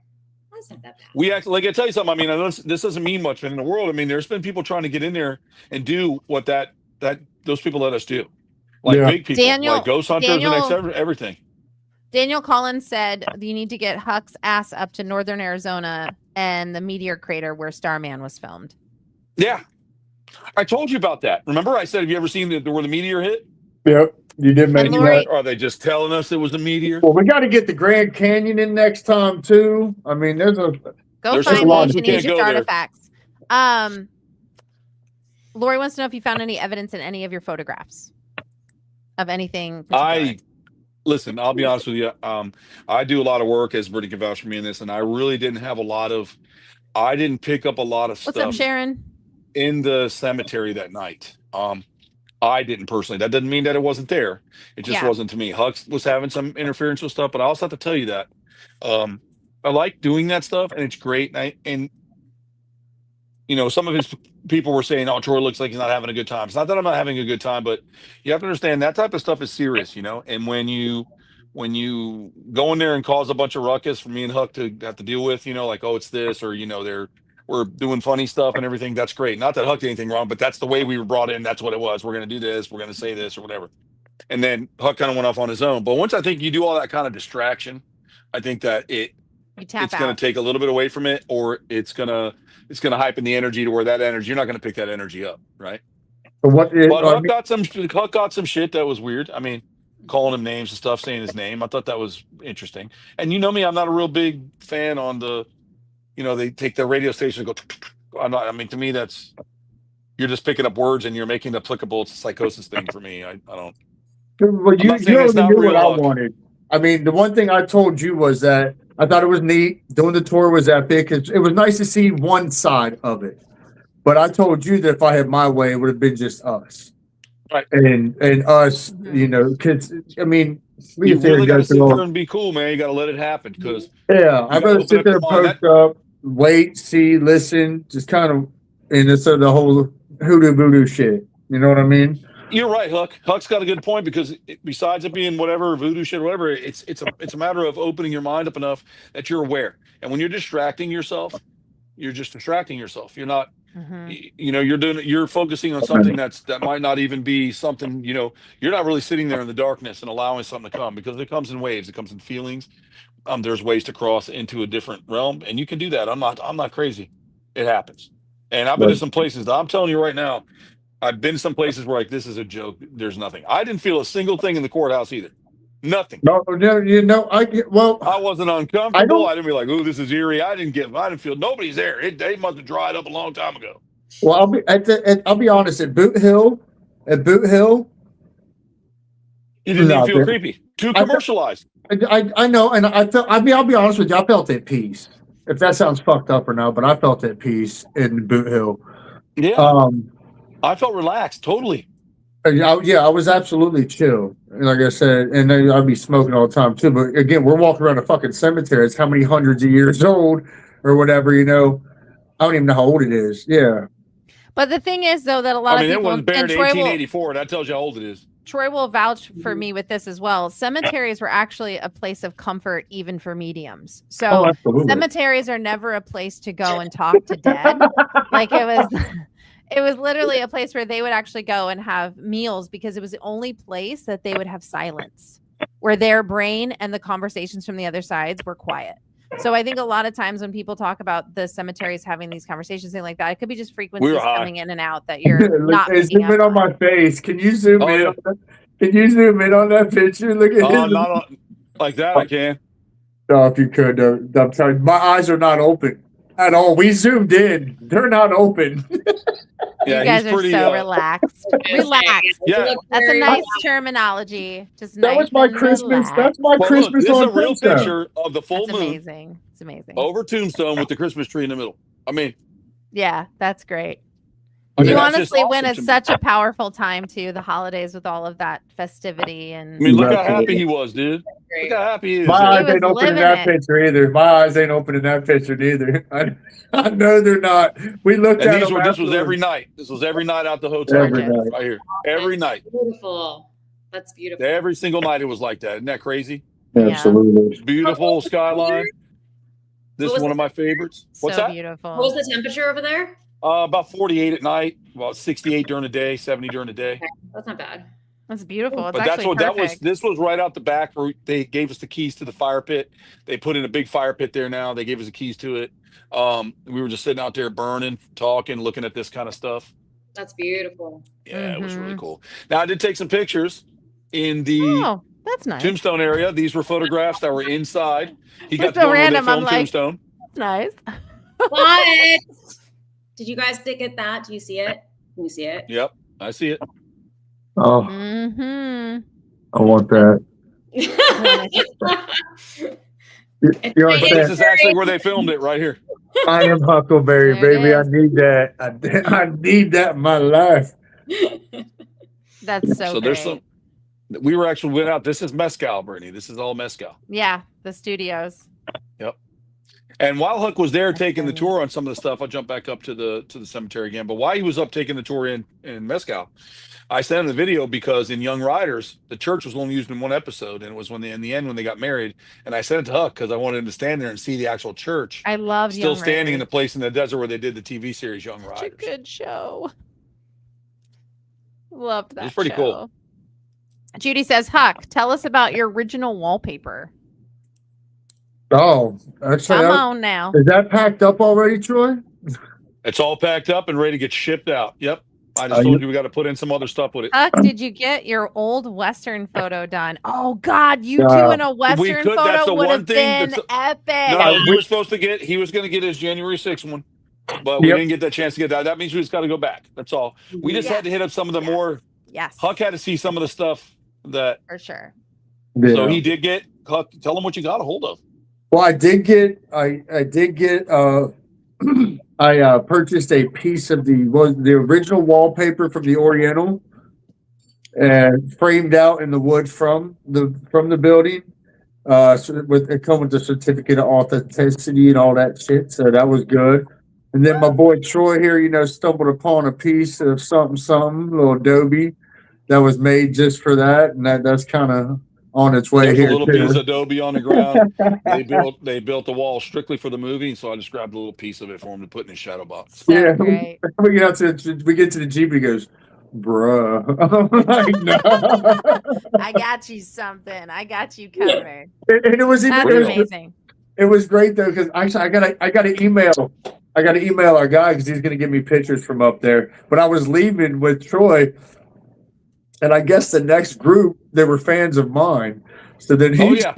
That's not that bad. We actually, like I tell you something. I mean, I know this doesn't mean much in the world. I mean, there's been people trying to get in there and do what those people let us do, like Yeah. big people, like ghost hunters and everything. Daniel Collins said you need to get Huck's ass up to northern Arizona and the meteor crater where Starman was filmed. Yeah, I told you about that. Remember, I said, have you ever seen where the meteor hit? Yep, you did mention Lori- that. Or are they just telling us it was a meteor? Well, we got to get the Grand Canyon in next time too. I mean, there's a Go There's find a lot ancient we can't Egypt go there. artifacts. Lori wants to know if you found any evidence in any of your photographs of anything particular. Listen, I'll be honest with you. I do a lot of work, as Brittany can vouch for me in this, and I really didn't have I didn't pick up a lot of What's up, stuff Sharon? in the cemetery that night. I didn't personally. That doesn't mean that it wasn't there. It just Yeah. wasn't to me. Hux was having some interference with stuff, but I also have to tell you that I like doing that stuff, and it's great. And some of his people were saying, "Oh, Troy looks like he's not having a good time." It's not that I'm not having a good time, but you have to understand that type of stuff is serious, And when you go in there and cause a bunch of ruckus for me and Huck to have to deal with, like, oh, it's this, or we're doing funny stuff and everything. That's great. Not that Huck did anything wrong, but that's the way we were brought in. That's what it was. We're going to do this. We're going to say this or whatever. And then Huck kind of went off on his own. But once I think you do all that kind of distraction, I think that You tap it's going out. to take a little bit away from it, or it's going to hype in the energy to where that energy, you're not going to pick that energy up, right? But But Huck got some shit that was weird. I mean, calling him names and stuff, saying his name. I thought that was interesting. And you know me, I'm not a real big fan on the, they take the radio station and go. I'm not. I mean, to me, that's you're just picking up words and you're making it applicable. It's a psychosis thing for me. I don't. Well, I'm not saying you it's already not knew what real, I Huck. wanted. I mean, the one thing I told you was that I thought it was neat. Doing the tour was epic. It was nice to see one side of it. But I told you that if I had my way, it would have been just us. Right. And us, Mhm. because, I mean, we You can sit here really and got go to sit through there all. and be cool, man. You got to let it happen because Yeah, I'd gotta rather open sit up there your and mind. post up, wait, see, listen, just kind of, and it's the whole hoodoo voodoo shit. You know what I mean? You're right, Huck. Huck's got a good point because besides it being whatever voodoo shit, or whatever, it's a matter of opening your mind up enough that you're aware. And when you're distracting yourself, you're just distracting yourself. You're not, Mhm. you're focusing on something that might not even be something. You're not really sitting there in the darkness and allowing something to come because it comes in waves. It comes in feelings. There's ways to cross into a different realm, and you can do that. I'm not crazy. It happens. And I've been to Right. some places that I'm telling you right now. I've been some places where like this is a joke. There's nothing. I didn't feel a single thing in the courthouse either. Nothing. No, I get, well, I wasn't I uncomfortable. don't, I didn't be like, "Ooh, this is eerie." I didn't feel nobody's there. They must have dried up a long time ago. well, I'll be honest, at Boot Hill, You didn't even no, feel creepy. Too I, commercialized. I know, and I felt, I'll be honest with you, I felt at peace. If that sounds fucked up or not, but I felt at peace in Boot Hill. Yeah, I felt relaxed. Totally. I was absolutely chill. Like I said, and then I'd be smoking all the time too. But again, we're walking around a fucking cemetery. It's how many hundreds of years old or whatever, I don't even know how old it is. Yeah. But the thing is, though, that a lot I of mean, it people, was buried and in 1884. That tells you how old it is. Troy will vouch for me with this as well. Cemeteries were actually a place of comfort, even for mediums. So absolutely. cemeteries are never a place to go and talk to dead. Like it was literally a place where they would actually go and have meals because it was the only place that they would have silence, where their brain and the conversations from the other sides were quiet. So I think a lot of times when people talk about the cemeteries having these conversations, things like that, it could be just frequencies high. coming in and out that you're not Hey, picking zoom up in on my on. face. Can you zoom Oh in yeah. on that? Can you zoom in on that picture? Look at Oh, his. not on, like that. I can. No, if you could, I'm sorry. My eyes are not open at all. We zoomed in. They're not open. Yeah, You guys he's are pretty. so relaxed. Relaxed. Yeah. That's a nice terminology. Just That nice was my and Christmas. That's relaxed. my Well, look, Christmas this is on a real Tombstone. picture of the full That's moon amazing. It's amazing. over Tombstone with the Christmas tree in the middle. I mean, Yeah, that's great. Yeah. You that's just honestly went awesome at to me. such a powerful time too, the holidays with all of that festivity I and mean, look how Absolutely. happy he was, dude. Look how happy he is My there. eyes was ain't open in living that it. picture either. My eyes ain't open in that picture neither. I know they're not. We looked And at this them was every afterwards. night. This was every night out the hotel Every room, Gorgeous. night. right here. Every night. Beautiful. That's beautiful. Every single night it was like that. Isn't that crazy? Yeah. Absolutely. Beautiful skyline. This What is was one the of my favorites. What's So that? What beautiful. was the temperature over there? About 48 at night, about 68 during the day, 70 during the day. That's not bad. That's beautiful. It's But that's actually what that was. perfect. This was right out the back where they gave us the keys to the fire pit. They put in a big fire pit there now. They gave us the keys to it. We were just sitting out there burning, talking, looking at this kind of stuff. That's beautiful. Yeah, it was really Mhm. cool. Now I did take some pictures in the Oh, that's nice. Tombstone area. These were photographs that were inside. He got Just to so go in where they random. I'm filmed like, Tombstone. that's nice. What? Did you guys get that? Do you see it? Can you see it? Yep, I see it. Oh, Mm-hmm. I want that. You But understand? this is actually where they filmed it, right here. I am Huckleberry, There it baby. I is. need that. I need that in my life. That's so So great. there's some. We were actually went out. This is mezcal, Brittany. This is all mezcal. Yeah, the studios. Yep. And while Huck was there That's taking the great. tour on some of the stuff, I'll jump back up to the cemetery again. But while he was up taking the tour in mezcal, I sent him the video because in Young Riders, the church was only used in one episode, and it was when in the end when they got married. And I sent it to Huck because I wanted him to stand there and see the actual church I love still Young standing in the Riders. place in the desert where they did the TV series Young Such a Riders. good show. Loved that. was pretty cool. show. Judy says, Huck, tell us about your original wallpaper. Oh, that's Come on now. Is that packed up already, Troy? It's all packed up and ready to get shipped out. Yep. I just told you we got to put in some other stuff with it. Huck, did you get your old Western photo done? Oh God, you two in a Western could. That's photo the would one have thing. been epic. No, he was supposed to get. He was going to get his January 6th one, but we didn't get that chance to get that. That means we just got to go back. That's all. We just had to hit up some of the more. Yes. Huck had to see some of the stuff that. For sure. Yeah. So he did get. Huck, tell him what you got a hold of. Well, I did get. I purchased a piece of the original wallpaper from the Oriental, and framed out in the wood from the building. So it come with the certificate of authenticity and all that shit. So that was good. And then my boy Troy here, stumbled upon a piece of something, little Adobe that was made just for that, and that's kind of on its way. There's here a little too. piece of Adobe on the ground. They built the wall strictly for the movie, so I just grabbed a little piece of it for him to put in his shadow box. So great. We get to the Jeep, he goes, bruh. I'm like, no. I got you something. I got you covered. And it was That's amazing. It was great though, because actually I got to email our guy because he's gonna give me pictures from up there. But I was leaving with Troy, and I guess the next group they were fans of mine. So then he's in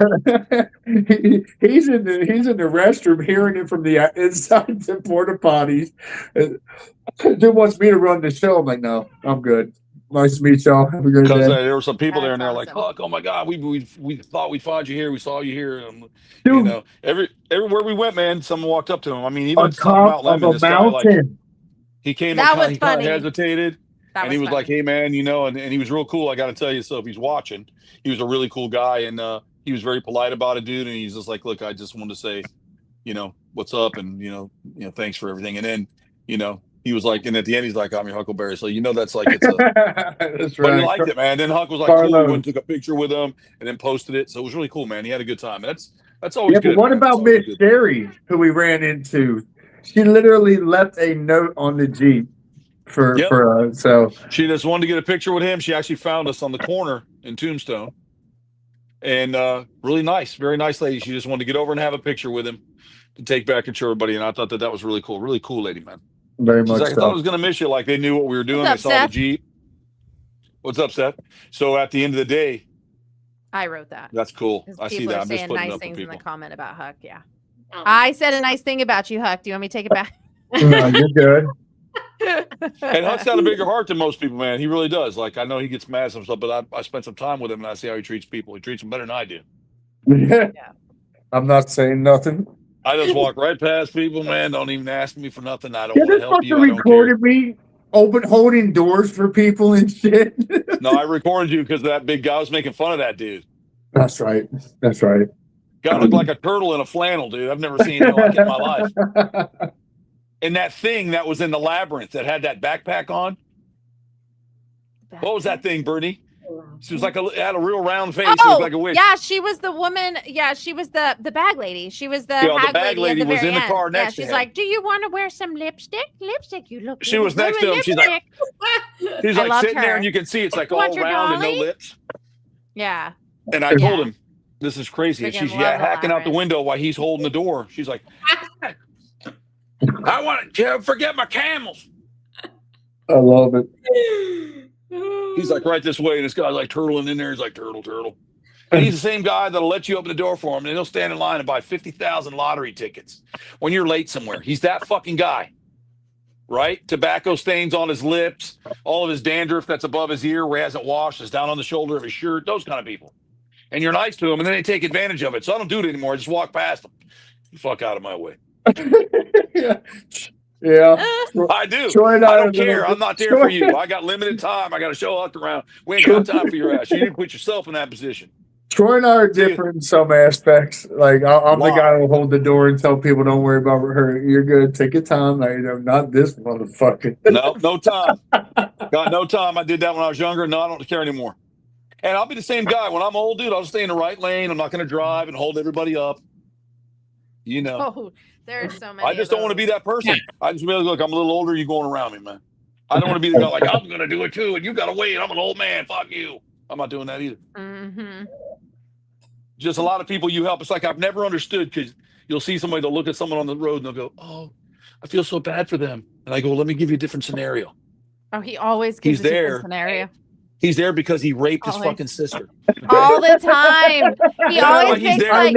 the restroom hearing it from the inside the porta potties. Dude wants me to run the show. I'm like, no, I'm good. Nice to meet y'all. Have a good day. Because there were some people there, and they're That's like, "Huck, oh my God, we thought we'd find you here. We saw you here." And, Dude, everywhere we went, man, someone walked up to him. I mean, even on something top Mount Lemon, of a this guy, like, mountain. he came That up, was he kind funny. of hesitated, and he was funny. like, "Hey, man, and he was real cool. I got to tell you, so if he's watching, he was a really cool guy, and he was very polite about it, dude. And he's just like, look, I just wanted to say, what's up, and thanks for everything. And then, he was like, and at the end, he's like, I'm your Huckleberry. So, that's like, it's a, That's but right. he liked it, man. Then Huck was like, cool. He went and took a picture with him and then posted it. So it was really cool, man. He had a good time. That's always good. But what man. about Miss Sherry, who we ran into? She literally left a note on the Jeep for us. So she just wanted to get a picture with him. She actually found us on the corner in Tombstone. And really nice, very nice lady. She just wanted to get over and have a picture with him to take back and show everybody. And I thought that was really cool. Really cool lady, man. Very She's much like, I thought I was going to miss you. Like they knew what we were doing. What's They up, saw Seth? the Jeep. What's up, Seth? So at the end of the day, I wrote that. that's cool. I see People that. are I'm just saying putting it nice up for things in the people. comment about Huck. Yeah. Oh. I said a nice thing about you, Huck. Do you want me to take it back? no, you're good. And Huck's got a bigger heart than most people, man. He really does. Like I know he gets mad at some stuff, but I spent some time with him and I see how he treats people. He treats them better than I do. Yeah. I'm not saying nothing. I just walk right past people, man. Don't even ask me for nothing. I don't Yeah, want to this help you. fucker I don't care. recorded me holding doors for people and shit. No, I recorded you because that big guy was making fun of that dude. That's right. That's right. Guy looked like a turtle in a flannel, dude. I've never seen anything like it in my life. And that thing that was in the labyrinth that had that backpack on. What was that thing, Bernie? She was like had a real round face. She looked like a witch. Yeah, she was the woman. Yeah, she was the bag lady. She was the the hag bag lady at the was very in the end. car next to she's him. like, do you want to wear some lipstick? Lipstick, you look. She was good next to with him. She's like, lipstick." he's I like loved sitting there, her. and you can see it's like You all want your round and no dolly? lips. Yeah. And I told him, this is crazy. And Freaking she's love the hacking out the labyrinth. window while he's holding the door. She's like, I want to forget my camels. I love it. He's like right this way, and this guy's like turtling in there. He's like turtle. And he's the same guy that'll let you open the door for him, and he'll stand in line and buy 50,000 lottery tickets when you're late somewhere. He's that fucking guy, right? Tobacco stains on his lips, all of his dandruff that's above his ear where he hasn't washed is down on the shoulder of his shirt. Those kind of people. And you're nice to them, and then they take advantage of it. So I don't do it anymore. I just walk past them. You fuck out of my way. Yeah. I do. Troy and I I don't are care. little- I'm not there for you. I got limited time. I got to show up around. We ain't got time for your ass. You need to put yourself in that position. Troy and I are different in some aspects. Like I'm the Why? guy who will hold the door and tell people, "Don't worry about her. You're good. Take your time." Like, not this motherfucker. No time. Got no time. I did that when I was younger. No, I don't care anymore. And I'll be the same guy. When I'm old, dude, I'll stay in the right lane. I'm not going to drive and hold everybody up. Oh, there are so many. I just don't want to be that person. I just really look, I'm a little older. You going around me, man. I don't want to be the guy like, I'm going to do it too. And you got to wait. I'm an old man. Fuck you. I'm not doing that either. Mm-hmm. Just a lot of people you help. It's like I've never understood because you'll see somebody, they'll look at someone on the road and they'll go, "Oh, I feel so bad for them." And I go, "Let me give you a different scenario." Oh, he always gives He's a different there. scenario. He's there because he raped his Always. fucking sister. All the time. He That's always why he's thinks there. like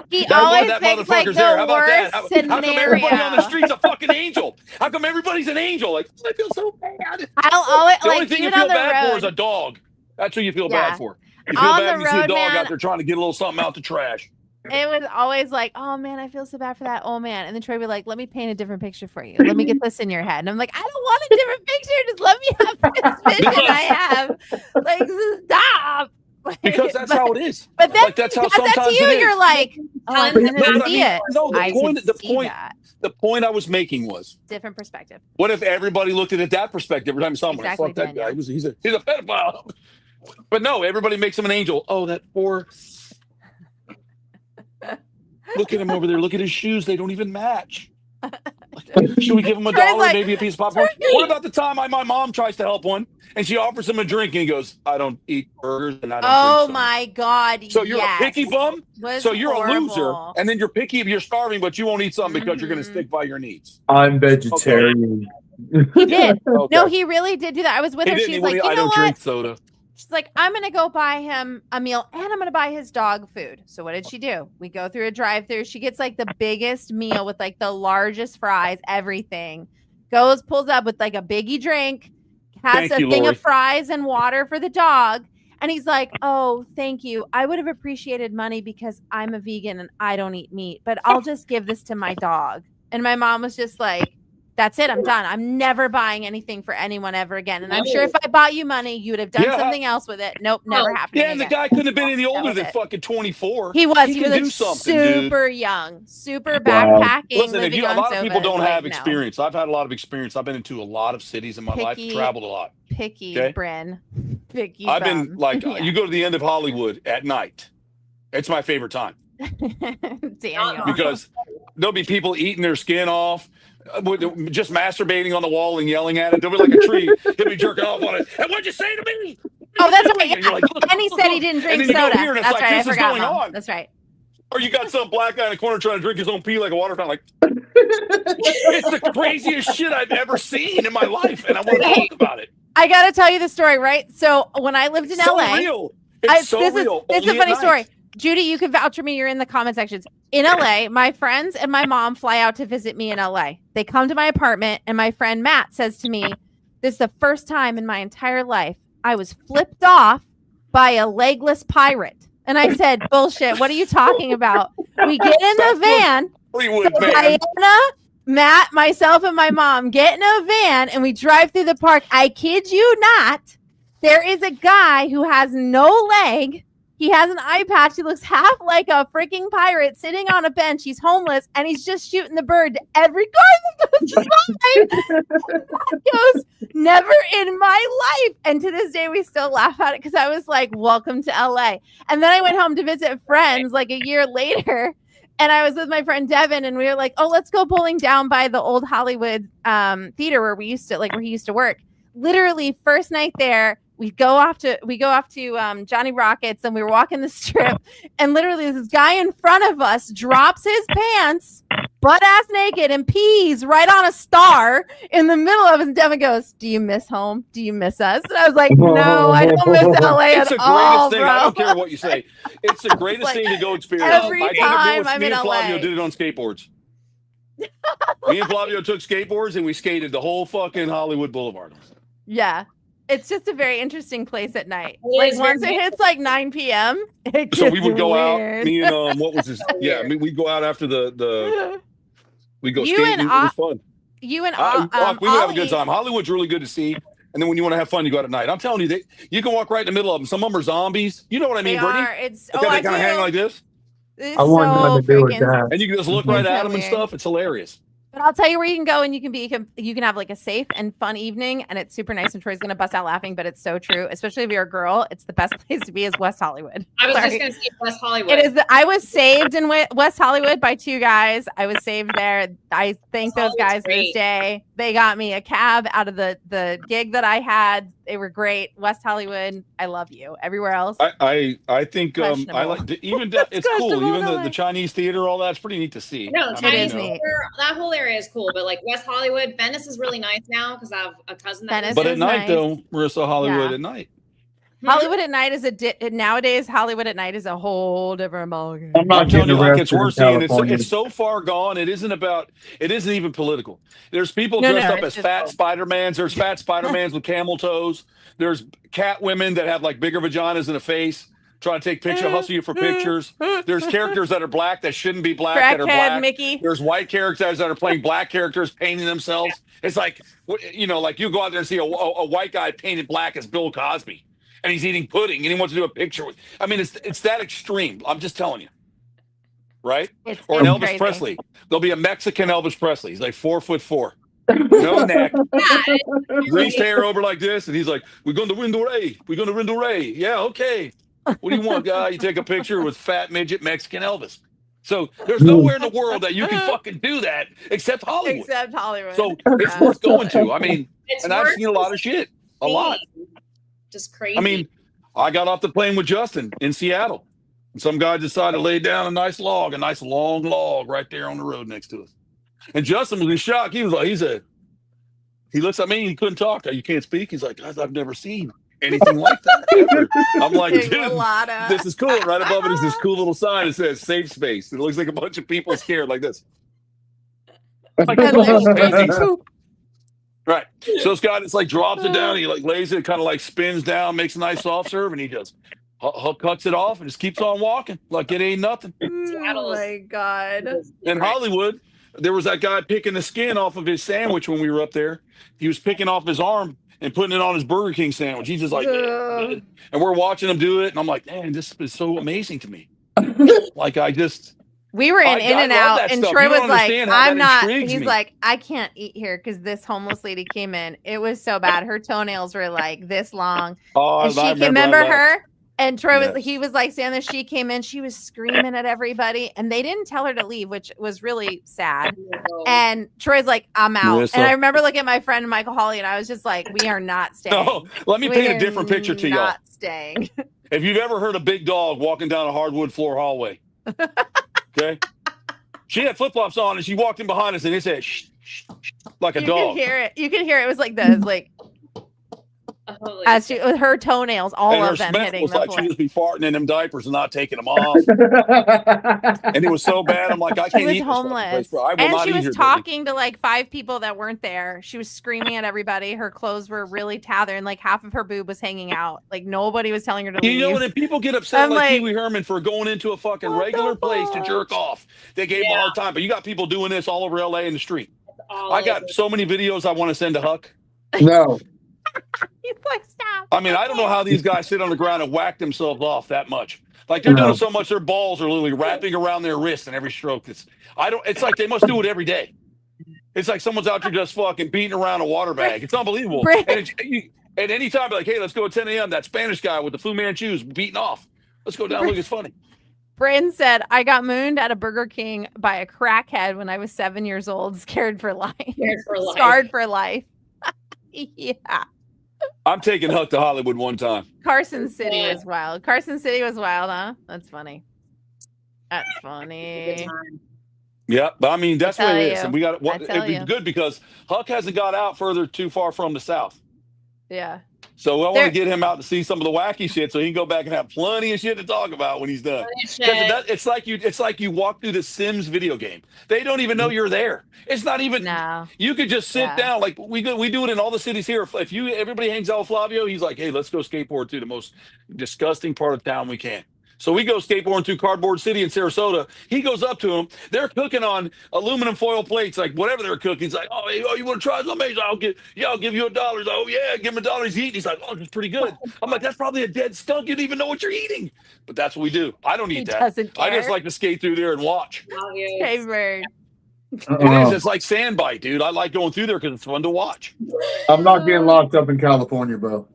he That's why always that thinks like motherfucker's there. How the about that? worst How come everybody on the scenario. street's a fucking angel? How come everybody's an angel? Like, I feel so bad. I'll always The only like thing you even feel on the bad for is road. a dog. That's who you feel Yeah. bad for. You feel On bad the when you see a road, dog man. out there trying to get a little something out the trash. It was always like, oh man, I feel so bad for that old man. And then Troy would be like, let me paint a different picture for you. Let me get this in your head. And I'm like, I don't want a different picture. Just let me have this vision I have. Like, stop. Like, Because that's how it is. But then Like, that's how that's to sometimes you. it is. You're like, oh, I But kind No, of but I see mean, it. no, I could see that. the point I was making was, Different perspective. what if everybody looked at it that perspective every time someone, Exactly, fuck that Daniel. guy, he's a pedophile. But no, everybody makes him an angel. Oh, that poor. Look at him over there. Look at his shoes. They don't even match. Should we give him $1, like, maybe a piece of popcorn? Turkey. What about the time my mom tries to help one and she offers him a drink and he goes, "I don't eat burgers and I don't Oh drink soda." my God. So you're a picky bum? Was So you're horrible. a loser, and then you're picky if you're starving, but you won't eat something because you're going to Mhm. stick by your needs. I'm vegetarian. He did. Okay. No, he really did do that. I was with He her. didn't. She's He like, wouldn't- you I know don't what? drink soda. She's like, I'm going to go buy him a meal and I'm going to buy his dog food. So what did she do? We go through a drive-through. She gets like the biggest meal with like the largest fries, everything. Goes, pulls up with like a biggie drink, has Thank a you, thing Lori. of fries and water for the dog. And he's like, oh, thank you. I would have appreciated money because I'm a vegan and I don't eat meat, but I'll just give this to my dog. And my mom was just like, that's it. I'm done. I'm never buying anything for anyone ever again. And I'm sure if I bought you money, you would have done Yeah. something else with it. Nope, never happened. Yeah, and the guy couldn't have been any That older was than it. fucking 24. He was. He can was like do something, dude. super young, super Wow. backpacking. Listen, if living you, a on lot of people sofas, don't like, have no. experience. I've had a lot of experience. I've been into a lot of cities in my life, Picky. traveled a lot. Picky, Okay. Bryn. Picky. I've been bum. like, Yeah. you go to the end of Hollywood at night. It's my favorite time Daniel. because there'll be people eating their skin off, just masturbating on the wall and yelling at it. They'll be like a tree. He'll be jerking off on it. And what'd you say to me? Oh, that's right. And you're like, look, And he look, said he look. didn't And drink then you go soda. here and it's That's like, right. this I is forgot, going Mom. on. That's right. Or you got some black guy in the corner trying to drink his own pee like a water fountain. Like, it's the craziest shit I've ever seen in my life, and I want to talk about it. I got to tell you the story, right? So when I lived in So LA, real. It's so this real. Is Only a funny at story. night. Judy, you can vouch for me. You're in the comment sections. In LA, my friends and my mom fly out to visit me in LA. They come to my apartment, and my friend Matt says to me, this is the first time in my entire life I was flipped off by a legless pirate. And I said, bullshit. What are you talking about? We get in the van. Hollywood, So man. Diana, Matt, myself, and my mom get in a van and we drive through the park. I kid you not. There is a guy who has no leg. He has an eye patch. He looks half like a freaking pirate sitting on a bench. He's homeless and he's just shooting the bird to every car that goes by. That goes, never in my life. And to this day, we still laugh at it because I was like, welcome to LA. And then I went home to visit friends like a year later. And I was with my friend Devin, and we were like, "Oh, let's go bowling down by the old Hollywood theater where we used to, like, where he used to work." Literally, first night there, we go off to Johnny Rockets, and we were walking the strip, and literally this guy in front of us drops his pants, butt ass naked, and pees right on a star in the middle of us. And Devin goes, "Do you miss home? Do you miss us?" And I was like, "No, I don't miss LA It's at the greatest all, thing. bro." I don't care what you say. It's the greatest like, thing to go experience. every I did it time with I'm me in and Flavio LA. did it on skateboards. Me and Flavio took skateboards and we skated the whole fucking Hollywood Boulevard. Yeah. It's just a very interesting place at night. It Like is once very it hits like 9 p.m., it So we gets would go weird. out. Me and what was his? Yeah, I mean, we'd go out after the we go You skating. and It was fun. You and We would have a good Ollie- time. Hollywood's really good to see. And then when you want to have fun, you go out at night. I'm telling you, you can walk right in the middle of them. Some of them are zombies. You know what I They mean, Brittany? are. It's Okay, I they kind of hang do. like this, It's I want so nothing to do with freaking. that. and you can just look right It's at so them and weird. stuff. It's hilarious. But I'll tell you where you can go and you can have like a safe and fun evening, and it's super nice. And Troy's gonna bust out laughing, but it's so true. Especially if you're a girl, it's the best place to be is West Hollywood. I was Sorry. just going to say West Hollywood. It is. I was saved in West Hollywood by two guys. I was saved there. I thank those guys to this Great. day. They got me a cab out of the gig that I had. They were great. West Hollywood, I love you. Everywhere else, I think I Questionable. like it's It's cool. questionable Even in a the way. Chinese theater, all that's pretty neat to see. No, I mean, Chinese is neat. theater, that whole area is cool. But like West Hollywood, Venice is really nice now because I have a cousin that lives Venice But there. at night nice. though, Marissa, Hollywood Yeah. at night. Hollywood at night is nowadays. Hollywood at night is a whole different ballgame. I'm not I'm telling getting you, like it's arrested in worse. And California. it's so far gone. It isn't even political. There's people No, dressed no, up it's as just fat cool. Spider-Mans. There's fat Spider-Mans with camel toes. There's cat women that have like bigger vaginas than a face, trying to take pictures, hustle you for pictures. There's characters that are black that shouldn't be black that are Crackhead black. Mickey. There's white characters that are playing black characters, painting themselves. It's like, like you go out there and see a white guy painted black as Bill Cosby, and he's eating pudding, and he wants to do a picture with. I mean, it's that extreme. I'm just telling you, right? It's Or an Elvis crazy. Presley. There'll be a Mexican Elvis Presley. He's like 4'4", no neck, greased hair over like this, and he's like, "We're going to Window Ray. We're going to Window Ray. Yeah, okay. What do you want, guy? You take a picture with fat midget Mexican Elvis." So there's nowhere in the world that you can fucking do that except Hollywood. Except Hollywood. So it's worth going to. I mean, It's and I've worth seen a lot of shit. A lot. Just crazy. I mean, I got off the plane with Justin in Seattle. And some guy decided to lay down a nice long log right there on the road next to us. And Justin was in shock. He was like, he looks at me, he couldn't talk. You can't speak. He's like, "Guys, I've never seen anything like that ever." I'm like, Big "Dude, mulatto. this is cool." Right above it is this cool little sign that says "Safe Space." It looks like a bunch of people scared like this. Like, And there's amazing. poop. Right. So this guy just like drops it down. He like lays it, kind of like spins down, makes a nice soft serve, and he just cuts it off and just keeps on walking like it ain't nothing. Oh my god. In Hollywood, there was that guy picking the skin off of his sandwich when we were up there. He was picking off his arm and putting it on his Burger King sandwich. He's just like, Ugh. and we're watching him do it, and I'm like, man, this is so amazing to me. Like We were in I love In-N-Out, that and stuff. Troy You don't was like, understand how "I'm that not." intrigues He's me. like, "I can't eat here because this homeless lady came in. It was so bad. Her toenails were like this long." Oh, And she I remember that. her. And Troy Yes. he was like saying that she came in, she was screaming at everybody, and they didn't tell her to leave, which was really sad. And Troy's like, "I'm out." Marissa. And I remember looking at my friend Michael Hawley, and I was just like, "We are not staying. No, let me We paint are a different picture to y'all. Not staying." If you've ever heard a big dog walking down a hardwood floor hallway, okay? She had flip-flops on, and she walked in behind us, and it said, "Shh, shh, shh," like a You dog. could hear it. You could hear it. It was like this, like Holy as she with her toenails, all and her of them smell hitting was the like floor. she'd just be farting in them diapers and not taking them off. And it was so bad. I'm like, I She can't was eat this fucking homeless, place, bro. I will and not she eat was here, baby. talking to like 5 people that weren't there. She was screaming at everybody. Her clothes were really tattered, and like half of her boob was hanging out. Like nobody was telling her to leave. You know, when people get upset I'm like like, Pee Wee Herman for going into a fucking what regular the place to jerk fuck? off, they gave him a hard time. But you got people doing this all over LA in the street. all I got over. so many videos I want to send to Huck. No. He's like, "Stop." I mean, I don't know how these guys sit on the ground and whack themselves off that much. Like they're doing No. it so much, their balls are literally wrapping around their wrist in every stroke. It's like they must do it every day. It's like someone's out there just fucking beating around a water bag. It's unbelievable. Right. And at any time, like, hey, let's go at 10 a.m. That Spanish guy with the Fu Manchus beating off. Let's go down. Look, it's funny. Bryn said, "I got mooned at a Burger King by a crackhead when I was 7 years old, scared for life, Scared for life. scarred for life." Yeah. I'm taking Huck to Hollywood one time. Carson City Yeah. was wild. Carson City was wild, huh? That's funny. That's Good funny. time. Yeah, but I mean that's what tell it is, you. and we got I tell it's you. good because Huck hasn't got out further too far from the south. Yeah. So I want There- to get him out to see some of the wacky shit, so he can go back and have plenty of shit to talk about when he's done. Because it's like you walk through the Sims video game. They don't even know you're there. It's not even. No. You could just sit Yeah. down. Like we do it in all the cities here. If everybody hangs out with Flavio, he's like, hey, let's go skateboard to the most disgusting part of town we can. So we go skateboarding through Cardboard City in Sarasota. He goes up to them. They're cooking on aluminum foil plates, like whatever they're cooking. He's like, oh, you want to try some? I'll give you $1. Oh yeah, give him $1. He's eating. He's like, oh, it's pretty good. I'm like, that's probably a dead skunk. You don't even know what you're eating. But that's what we do. I don't He eat that. doesn't I just care. like to skate through there and watch. Obvious. Hey, bird. It is. It's like Sandbite, dude. I like going through there because it's fun to watch. I'm not getting locked up in California, bro.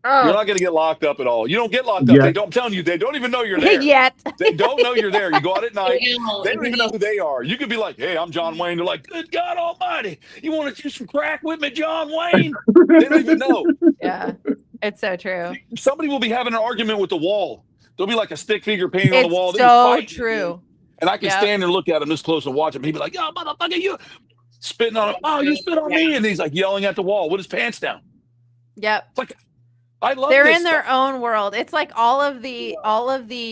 You're not going to get locked up at all. You don't get locked up. Yeah. I'm telling you, they don't even know you're there. Yet. They don't know you're there. You go out at night. Yeah, They don't even know who they are. You could be like, hey, I'm John Wayne. They're like, good God Almighty. You want to do some crack with me, John Wayne? They don't even know. Yeah. It's so true. Somebody will be having an argument with the wall. There'll be like a stick figure painted on the wall. It's They'll be so fighting, true. dude. And I can stand and look at him this close and watch him. He'd be like, yo, motherfucker, you spitting on him. Oh, you spit on me. And he's like yelling at the wall with his pants down. Yep. It's like, I love They're this in their stuff. own world. It's like all of the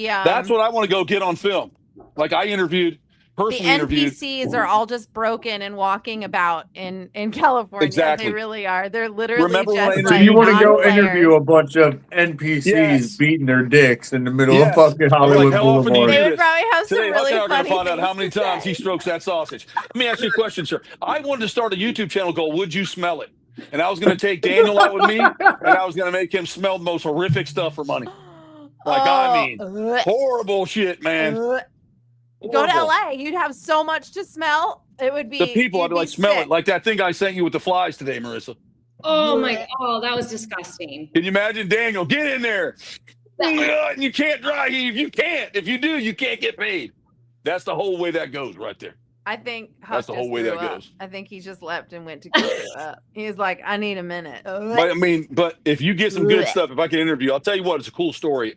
That's what I want to go get on film. Like I the personally interviewed. NPCs are all just broken and walking about in California. Exactly. They really are. They're literally Remember when I just interviewed- So like you want to go non-players. interview a bunch of NPCs Yes. beating their dicks in the middle Yes. of fucking Hollywood how often do you Boulevard? They do would this? probably have some Today, really Huck and I are funny going to find out how things many to times he say. strokes that sausage. Let me ask you a question, sir. I wanted to start a YouTube channel called Would You Smell It? And I was going to take Daniel out with me, and I was going to make him smell the most horrific stuff for money. Like, I mean, horrible shit, man. Go to Horrible. LA. You'd have so much to smell. It would be The people, I'd you'd be like, smell sick. it. Like that thing I sent you with the flies today, Marissa. Oh my, oh, that was disgusting. Can you imagine Daniel? Get in there. And you can't dry heave. You can't. If you do, you can't get paid. That's the whole way that goes right there. I think That's Huck the whole just way threw that up. goes. I think he just left and went to go throw up. He was like, I need a minute. But I mean, if you get some good Blech. stuff, if I can interview, I'll tell you what, it's a cool story.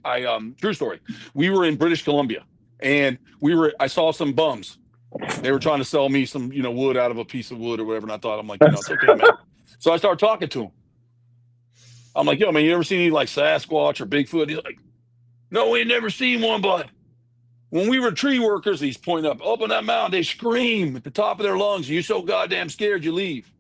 True story. We were in British Columbia and I saw some bums. They were trying to sell me some, wood out of a piece of wood or whatever. And I thought, I'm like, it's okay, man. So I started talking to him. I'm like, yo, man, you ever seen any like Sasquatch or Bigfoot? He's like, no, we ain't never seen one, bud. When we were tree workers, he's pointing up on that mountain, they scream at the top of their lungs. You're so goddamn scared you leave.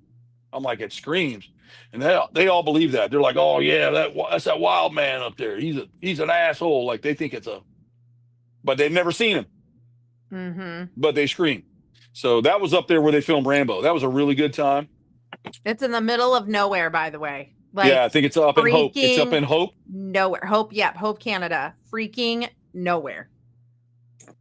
I'm like, it screams. And they all believe that. They're like, oh, yeah, that's that wild man up there. He's an asshole. Like they think but they've never seen him. Mm-hmm. But they scream. So that was up there where they filmed Rambo. That was a really good time. It's in the middle of nowhere, by the way. Like, yeah, I think it's up in Hope. It's up freaking in Hope. nowhere. Hope, yep, Hope, Canada. Freaking nowhere.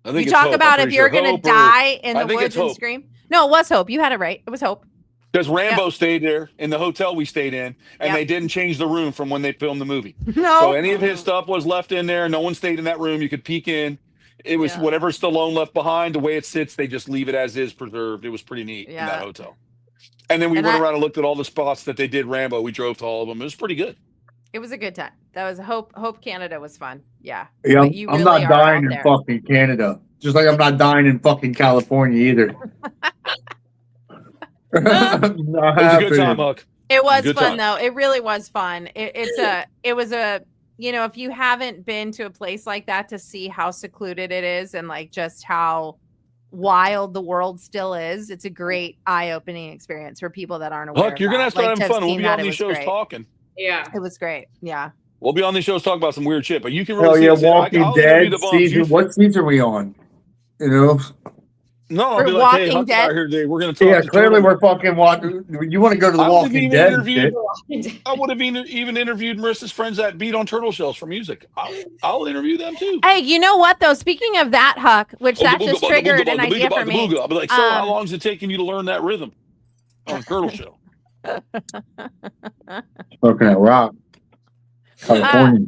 I think You it's talk Hope. about I'm if pretty you're sure. gonna Hope die in I the think woods it's and Hope. scream. No, it was Hope. You had it right. It was Hope. Because Rambo stayed there in the hotel we stayed in, and Yep. they didn't change the room from when they filmed the movie. No. So any of his stuff was left in there. No one stayed in that room. You could peek in. It was Yeah. whatever Stallone left behind, the way it sits, they just leave it as is preserved. It was pretty neat in Yeah. that hotel. And then we And went around and looked at all the spots that they did Rambo. We drove to all of them. It was pretty good. It was a good time. That was Hope. Hope Canada was fun. Yeah. Yeah, But you I'm really not are dying out in there. fucking Canada. Just like I'm not dying in fucking California either. I'm not It was a good happening. time, Huck. It was Good fun time. though. It really was fun. It was a if you haven't been to a place like that to see how secluded it is and like just how wild the world still is, it's a great eye-opening experience for people that aren't aware. Huck, you're going to have to start having fun. We'll be on these shows talking. talking. Yeah. It was great. Yeah. We'll be on these shows talking about some weird shit, but you can Hell really yeah, see us. Walking I'll interview Dead the bums. season. What season are we on? You know? No, I'll For be like, hey, Walking Huck and I Dead? are here today. We're going to talk Yeah, to clearly Jordan. we're fucking watching. You want to go to the I would've Walking even Dead interviewed- shit. I would have even interviewed Marissa's friends that beat on turtle shells for music. I'll interview them too. Hey, you know what though? Speaking of that, Huck, which that just triggered an idea for me. I'll be like, so how long is it taking you to learn that rhythm on a turtle shell? Fucking rock. California.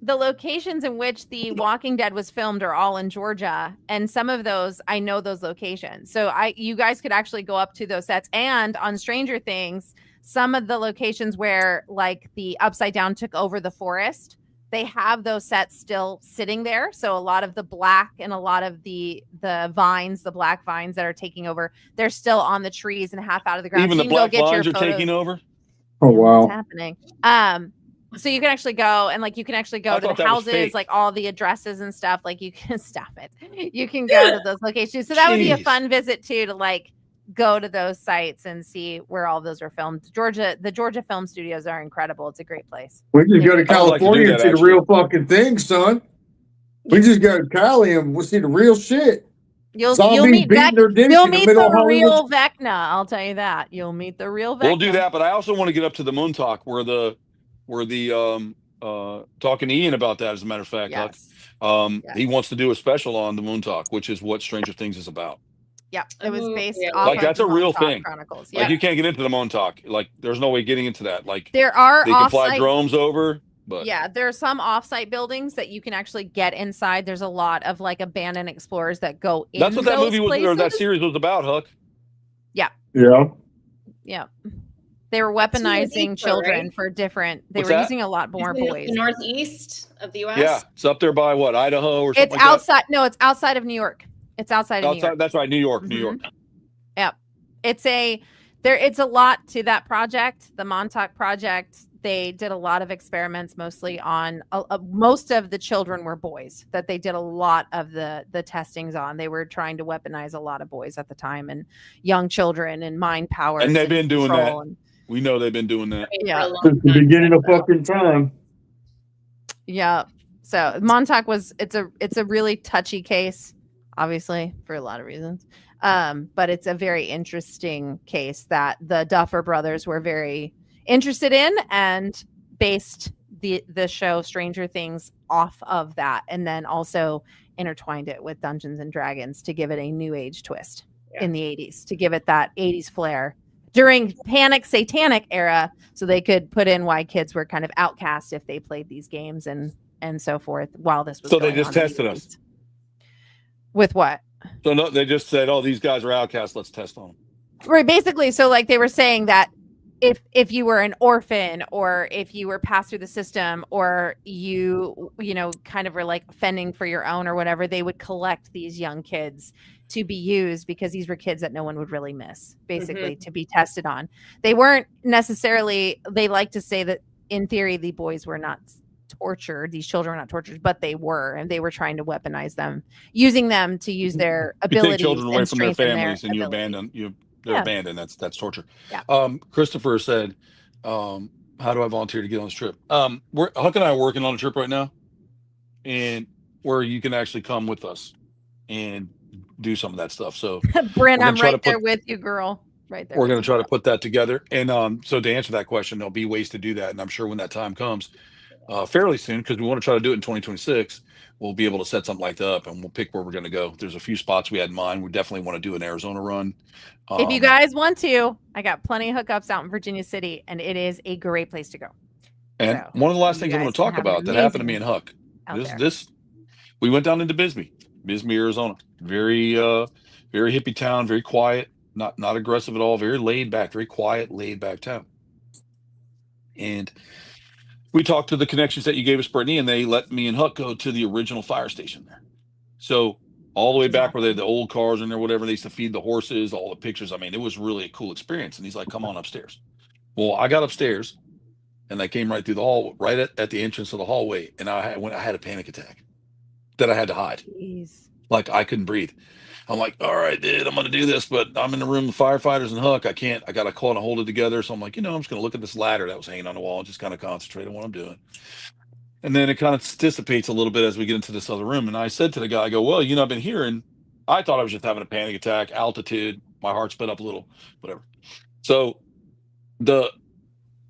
The locations in which the Walking Dead was filmed are all in Georgia, and some of those I know those locations. So you guys could actually go up to those sets. And on Stranger Things, some of the locations where like the Upside Down took over the forest, they have those sets still sitting there. So a lot of the black and a lot of the vines, the black vines that are taking over, they're still on the trees and half out of the ground. Even So the you can go black get your vines are photos. taking over. Oh wow. What's happening? So you can actually go and like you can actually go I to thought the that was houses, fake. like all the addresses and stuff. Like you can stop it. You can go to those locations. So that would be a Jeez. fun visit too, to like go to those sites and see where all those were filmed. The Georgia film studios are incredible. It's a great place. We just go to I would like to do California that, and see the actually. real fucking thing, son. We just go to Cali and we'll see the real shit. You'll Zombies meet beating their dicks you'll in the meet middle of the Hollywood. real Vecna. I'll tell you that. You'll meet the real Vecna. We'll do that, but I also want to get up to the Moon Talk where the talking to Ian about that, as a matter of fact. Huck. Yes. He wants to do a special on the Moon Talk, which is what Stranger Things is about. Yeah, it was Oh, based yeah. off Like, of that's the a real Montauk thing. Chronicles. Like Yeah, you can't get into the Montauk. Like there's no way getting into that. Like there are they can fly offsite. drones over, but Yeah, there are some offsite buildings that you can actually get inside. There's a lot of like abandoned explorers that go in. that's what that those movie was, or that places. series was about, Huck. Yeah. Yeah, they were That's really weaponizing deep, children right? for different. They What's were that? using a lot more Isn't it boys. the northeast of the U.S.? Yeah, it's up there by what, Idaho or something It's like that. outside. No, it's outside of New York. It's outside of New York. Outside, that's right, New York, New Mhm. York. Yep. It's a lot to that project, the Montauk project. They did a lot of experiments, mostly on most of the children were boys that they did a lot of the testings on. They were trying to weaponize a lot of boys at the time and young children and mind powers. And they've been doing that. And, We know they've been doing that. Yeah. For a long Since the time. beginning of fucking time. yeah. So Montauk it's a really touchy case, obviously, for a lot of reasons. But it's a very interesting case that the Duffer brothers were very interested in and based the show Stranger Things off of that, and then also intertwined it with Dungeons and Dragons to give it a new age twist in the 80s, to give it that 80s flair during panic satanic era, so they could put in why kids were kind of outcast if they played these games and so forth while this was So they going just on in the tested us. 80s. With what? So no, they just said, "Oh, these guys are outcasts. Let's test on them." Right, basically. So like they were saying that if you were an orphan, or if you were passed through the system, or you kind of were like fending for your own or whatever, they would collect these young kids to be used, because these were kids that no one would really miss, basically, to be tested on. They weren't necessarily, they like to say that in theory the boys were not tortured, these children were not tortured, but they were, and they were trying to weaponize them, using them to use their You abilities take children away and from their strengthen families and you abilities. abandon they're Yeah. abandoned. That's torture. Yeah. Christopher said, how do I volunteer to get on this trip? Huck and I are working on a trip right now, and where you can actually come with us and do some of that stuff. So Bryn, we're I'm gonna try right to there put- with you, girl. Right there. we're with going you, to try to girl. put that together. And so to answer that question, there'll be ways to do that. And I'm sure when that time comes fairly soon, because we want to try to do it in 2026, we'll be able to set something like that up, and we'll pick where we're going to go. There's a few spots we had in mind. We definitely want to do an Arizona run. If you guys want to, I got plenty of hookups out in Virginia City, and it is a great place to go. And So, one of the last you things I want guys to talk can have an about that happened to me amazing and Huck. out there. We went down into Bisbee, Arizona. Very hippie town, very quiet, not aggressive at all, very laid back, very quiet, laid back town. And we talked to the connections that you gave us, Brittany, and they let me and Huck go to the original fire station there. So all the way back where they had the old cars and there, whatever, they used to feed the horses, all the pictures. I mean, it was really a cool experience. And he's like, "Come on upstairs." Well, I got upstairs, and I came right through the hall, right at the entrance of the hallway, and I had a panic attack that I had to hide. Jeez. Like I couldn't breathe. I'm like, "All right, dude, I'm gonna do this," but I'm in the room with firefighters and Huck. I can't. I gotta call and hold it together. So I'm like, I'm just gonna look at this ladder that was hanging on the wall and just kind of concentrate on what I'm doing. And then it kind of dissipates a little bit as we get into this other room. And I said to the guy, I go, "Well, I've been hearing." I thought I was just having a panic attack, altitude, my heart sped up a little, whatever. So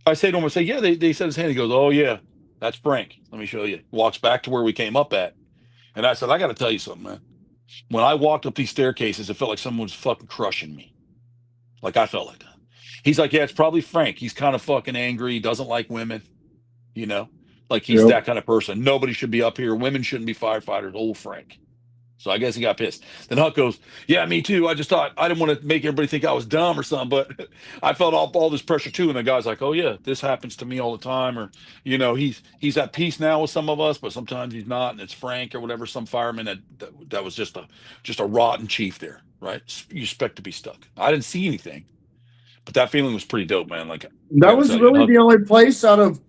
I say to him, I say, "Yeah," they said his hand. He goes, "Oh yeah, that's Frank. Let me show you." Walks back to where we came up at. And I said, "I got to tell you something, man. When I walked up these staircases, it felt like someone was fucking crushing me. Like I felt like that." He's like, "Yeah, it's probably Frank. He's kind of fucking angry. He doesn't like women, like he's that kind of person. Nobody should be up here. Women shouldn't be firefighters. Old Frank." So I guess he got pissed. Then Huck goes, "Yeah, me too. I just thought I didn't want to make everybody think I was dumb or something, but I felt all this pressure too." And the guy's like, "Oh yeah, this happens to me all the time." Or, he's at peace now with some of us, but sometimes he's not. And it's Frank or whatever, some fireman that was just a rotten chief there, right? You expect to be stuck. I didn't see anything, but that feeling was pretty dope, man. Like that was really the only place out of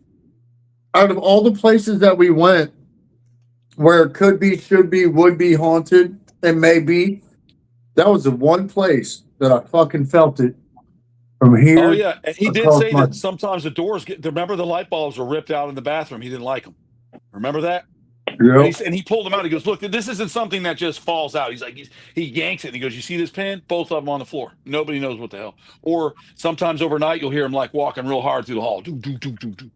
all the places that we went where it could be, should be, would be haunted, and may be. That was the one place that I fucking felt it from here. Oh yeah, and he did say that sometimes the doors remember the light bulbs were ripped out in the bathroom. He didn't like them. Remember that? Yeah. And he pulled them out. He goes, "Look, this isn't something that just falls out." He's like, he yanks it. And he goes, "You see this pen? Both of them on the floor. Nobody knows what the hell." Or sometimes overnight, you'll hear him like walking real hard through the hall. Do, do, do, do, do.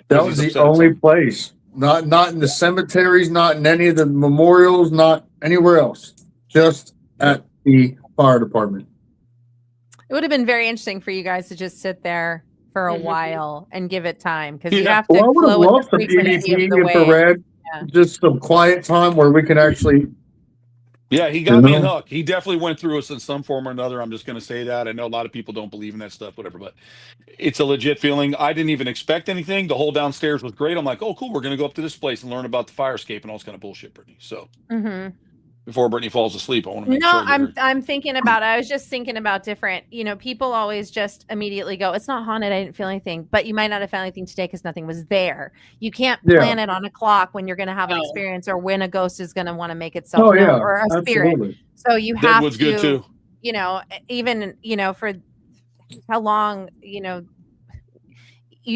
That was the only place. Not in the cemeteries, not in any of the memorials, not anywhere else. Just at the fire department. It would have been very interesting for you guys to just sit there for a Mhm. while and give it time because you Yeah. have to Well, I would have flow with loved the some frequency EVP of the wave. infrared, Yeah. just some quiet time where we can actually. Yeah, he got me and Huck. He definitely went through us in some form or another. I'm just going to say that. I know a lot of people don't believe in that stuff, whatever, but it's a legit feeling. I didn't even expect anything. The whole downstairs was great. I'm like, oh, cool. We're going to go up to this place and learn about the fire escape and all this kind of bullshit, Brittany. So before Brittany falls asleep, I want to make No, sure I get her. I'm thinking about it. I was just thinking about different, people always just immediately go, it's not haunted. I didn't feel anything, but you might not have found anything today because nothing was there. You can't plan it on a clock when you're going to have an No. experience or when a ghost is going to want to make itself Oh known yeah, or a spirit. absolutely. So you have Deadwood's to, good too. even, for how long, you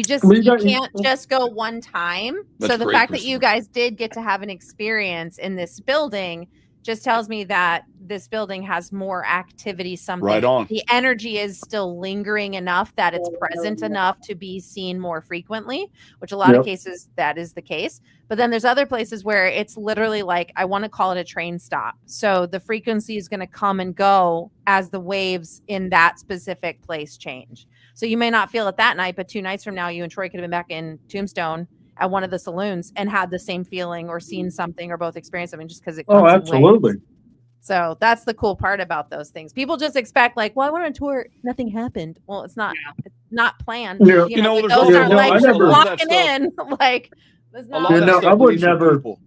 can't just go one time. That's So the great, fact that you Christopher. guys did get to have an experience in this building just tells me that this building has more activity, something. Right on. The energy is still lingering enough that it's present enough to be seen more frequently, which a lot of cases that is the case. But then there's other places where it's literally like, I want to call it a train stop. So the frequency is going to come and go as the waves in that specific place change. So you may not feel it that night, but 2 nights from now, you and Troy could have been back in Tombstone at one of the saloons and had the same feeling or seen something or both experienced something just because it comes in absolutely. waves. So that's the cool part about those things. People just expect like, well, I went on tour, nothing happened. Well, it's not planned. Yeah. There's those also aren't like I never- walking in like there's A not lot of that I stuff would leaves from never people.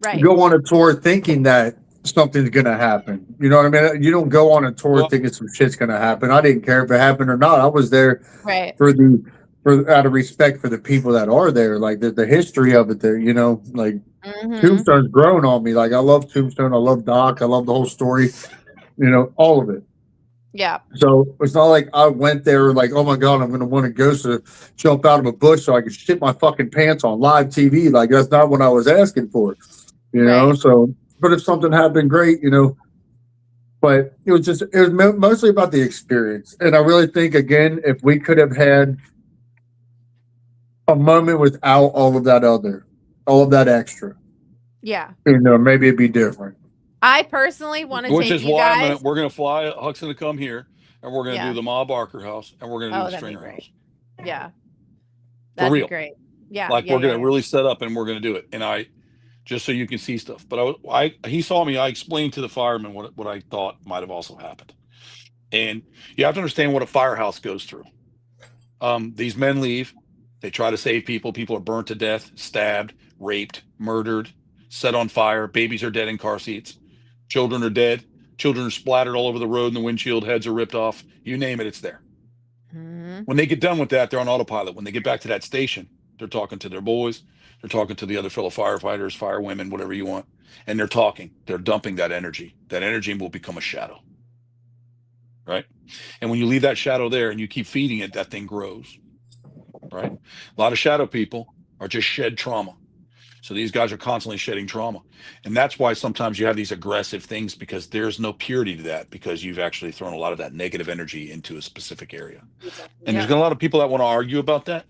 right. go on a tour thinking that something's gonna happen. You know what I mean? You don't go on a tour thinking some shit's gonna happen. I didn't care if it happened or not. I was there Right. for out of respect for the people that are there. Like the history of it there, like Tombstone's grown on me. Like I love Tombstone, I love Doc, I love the whole story, all of it. Yeah. So it's not like I went there like, oh my God, I'm gonna want a ghost to jump out of a bush so I can shit my fucking pants on live TV. Like that's not what I was asking for. Right. So but if something happened, great, but it was mostly about the experience. And I really think again, if we could have had a moment without all of that extra, Yeah. maybe it'd be different. I personally want to Which take is you why guys. we're gonna fly. Huck's gonna come here, and we're gonna do the Ma Barker house, and we're gonna do the that'd be Stringer great. house. Yeah. For That'd real. be great. Yeah. Like we're gonna really set up, and we're gonna do it. And just so you can see stuff. But he saw me. I explained to the fireman what I thought might have also happened. And you have to understand what a firehouse goes through. These men leave. They try to save people. People are burnt to death, stabbed, raped, murdered, set on fire. Babies are dead in car seats. Children are dead. Children are splattered all over the road in the windshield. Heads are ripped off. You name it, it's there. When they get done with that, they're on autopilot. When they get back to that station, they're talking to their boys. They're talking to the other fellow firefighters, firewomen, whatever you want. And they're talking. They're dumping that energy. That energy will become a shadow. Right? And when you leave that shadow there and you keep feeding it, that thing grows. Right? A lot of shadow people are just shed trauma. So these guys are constantly shedding trauma. And that's why sometimes you have these aggressive things, because there's no purity to that, because you've actually thrown a lot of that negative energy into a specific area. And there's a lot of people that want to argue about that.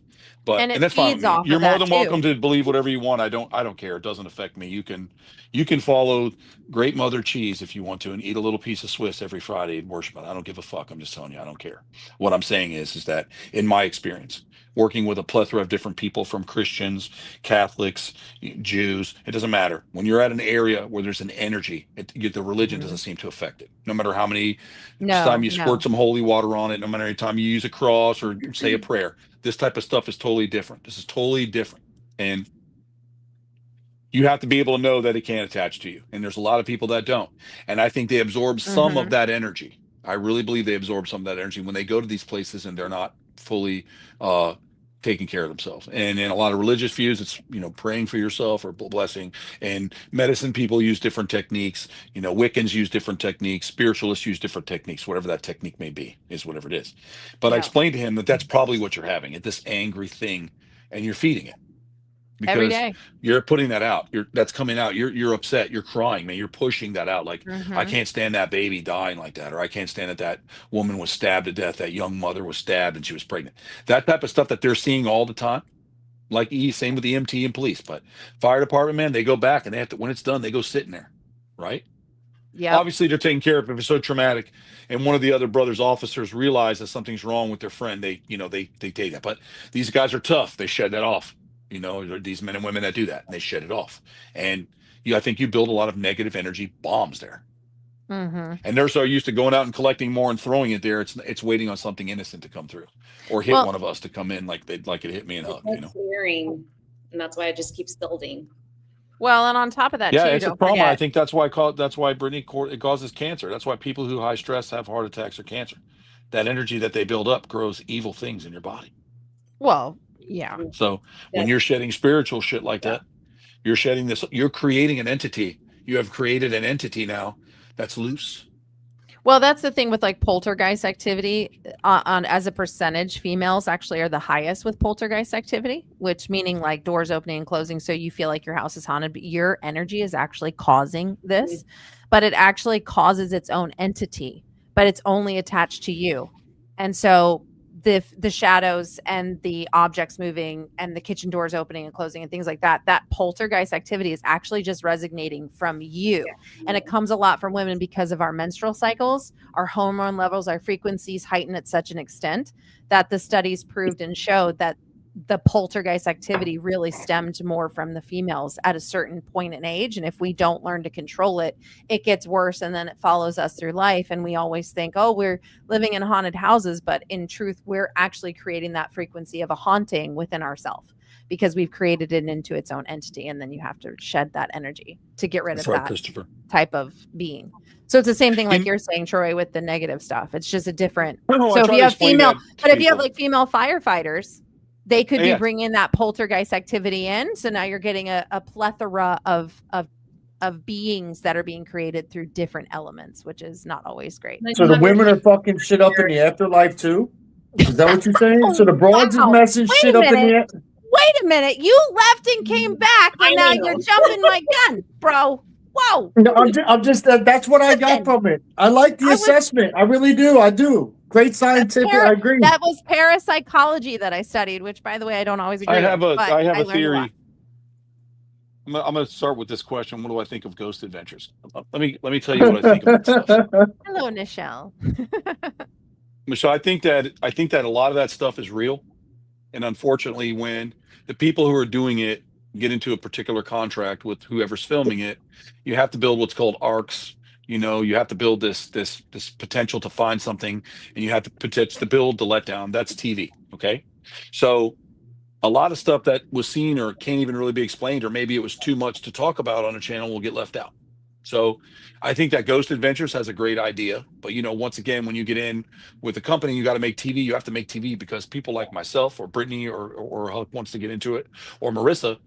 And that's fine with me. off You're of more that than too. welcome to believe whatever you want. I don't care. It doesn't affect me. You can follow Great Mother Cheese if you want to, and eat a little piece of Swiss every Friday and worship it. I don't give a fuck. I'm just telling you, I don't care. What I'm saying is that in my experience, working with a plethora of different people, from Christians, Catholics, Jews, it doesn't matter. When you're at an area where there's an energy, the religion doesn't seem to affect it. No matter how many time you squirt some holy water on it, no matter any time you use a cross or say a prayer, this type of stuff is totally different. This is totally different. And you have to be able to know that it can't attach to you. And there's a lot of people that don't. And I think they absorb some of that energy. I really believe they absorb some of that energy when they go to these places and they're not fully taking care of themselves. And in a lot of religious views, it's, praying for yourself or blessing. And medicine people use different techniques. Wiccans use different techniques. Spiritualists use different techniques. Whatever that technique may be is whatever it is. But I explained to him that that's probably what you're having, at this angry thing, and you're feeding it. Because every day you're putting that out. That's coming out. You're upset. You're crying, man. You're pushing that out. Like, I can't stand that baby dying like that, or I can't stand that woman was stabbed to death. That young mother was stabbed and she was pregnant. That type of stuff that they're seeing all the time. Like same with the MT and police, but fire department, man, they go back and they have to, when it's done, they go sit in there, right? Yeah. Obviously, they're taking care of it if it's so traumatic. And one of the other brothers' officers realize that something's wrong with their friend. They take that. But these guys are tough. They shed that off. These men and women that do that, and they shed it off. And I think you build a lot of negative energy bombs there. Mm-hmm. And they're so used to going out and collecting more and throwing it there. It's waiting on something innocent to come through, or hit one of us to come in like it hit me and Huck. Clearing, and that's why it just keeps building. Well, and on top of that, Yeah, too, it's a don't trauma. forget. I think that's why Brittany, it causes cancer. That's why people who high stress have heart attacks or cancer. That energy that they build up grows evil things in your body. Well, yeah. So when you're shedding spiritual shit like that, you're shedding this. You're creating an entity. You have created an entity now that's loose. Well, that's the thing with like poltergeist activity. On as a percentage, females actually are the highest with poltergeist activity, which meaning like doors opening and closing, so you feel like your house is haunted, but your energy is actually causing this. But it actually causes its own entity, but it's only attached to you. And so the shadows and the objects moving and the kitchen doors opening and closing and things like that poltergeist activity is actually just resonating from you. And it comes a lot from women because of our menstrual cycles, our hormone levels, our frequencies heighten at such an extent that the studies proved and showed that the poltergeist activity really stemmed more from the females at a certain point in age. And if we don't learn to control it, it gets worse, and then it follows us through life. And we always think, oh, we're living in haunted houses, but in truth, we're actually creating that frequency of a haunting within ourselves because we've created it into its own entity. And then you have to shed that energy to get rid of that type of being. So it's the same thing like you're saying, Troy, with the negative stuff. It's just a different. So if you have female, but if you have like female firefighters, they could be bringing that poltergeist activity in. So now you're getting a plethora of beings that are being created through different elements, which is not always great. So the women are fucking shit up in the afterlife too? Is that what you're saying? So the broads is messing shit up in the afterlife? Wait a minute. You left and came back, and now you're jumping my gun, bro. Whoa. No, I'm just that's what I got from it. I like the assessment. I really do. I do. Great scientific. I agree. That was parapsychology that I studied, which, by the way, I don't always agree. I have with, a theory. I'm going to start with this question. What do I think of ghost adventures? Let me tell you what I think of that stuff. Hello, Nichelle. Michelle, I think that a lot of that stuff is real, and unfortunately, when the people who are doing it get into a particular contract with whoever's filming it, you have to build what's called arcs. You have to build this potential to find something, and you have to potential to build the letdown. That's TV. Okay. So a lot of stuff that was seen or can't even really be explained, or maybe it was too much to talk about on a channel, will get left out. So I think that Ghost Adventures has a great idea. But, once again, when you get in with a company, you got to make TV. You have to make TV because people like myself or Brittany or Huck wants to get into it, or Marissa,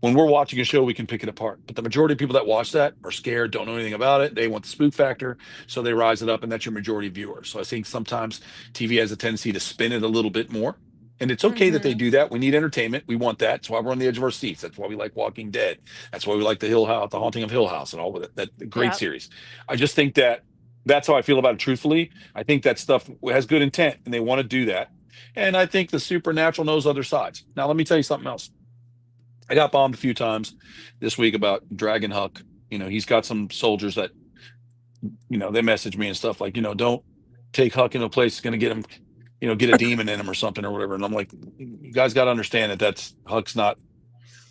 when we're watching a show, we can pick it apart. But the majority of people that watch that are scared, don't know anything about it. They want the spook factor, so they rise it up, and that's your majority viewer. So I think sometimes TV has a tendency to spin it a little bit more. And it's okay that they do that. We need entertainment. We want that. That's why we're on the edge of our seats. That's why we like Walking Dead. That's why we like the Hill House, the Haunting of Hill House, and all of that great series. I just think that's how I feel about it. Truthfully, I think that stuff has good intent, and they want to do that. And I think the supernatural knows other sides. Now, let me tell you something else. I got bombed a few times this week about Dragon Huck. He's got some soldiers that, they message me and stuff like, don't take Huck into a place that's going to get him, get a demon in him or something or whatever. And I'm like, you guys got to understand that's not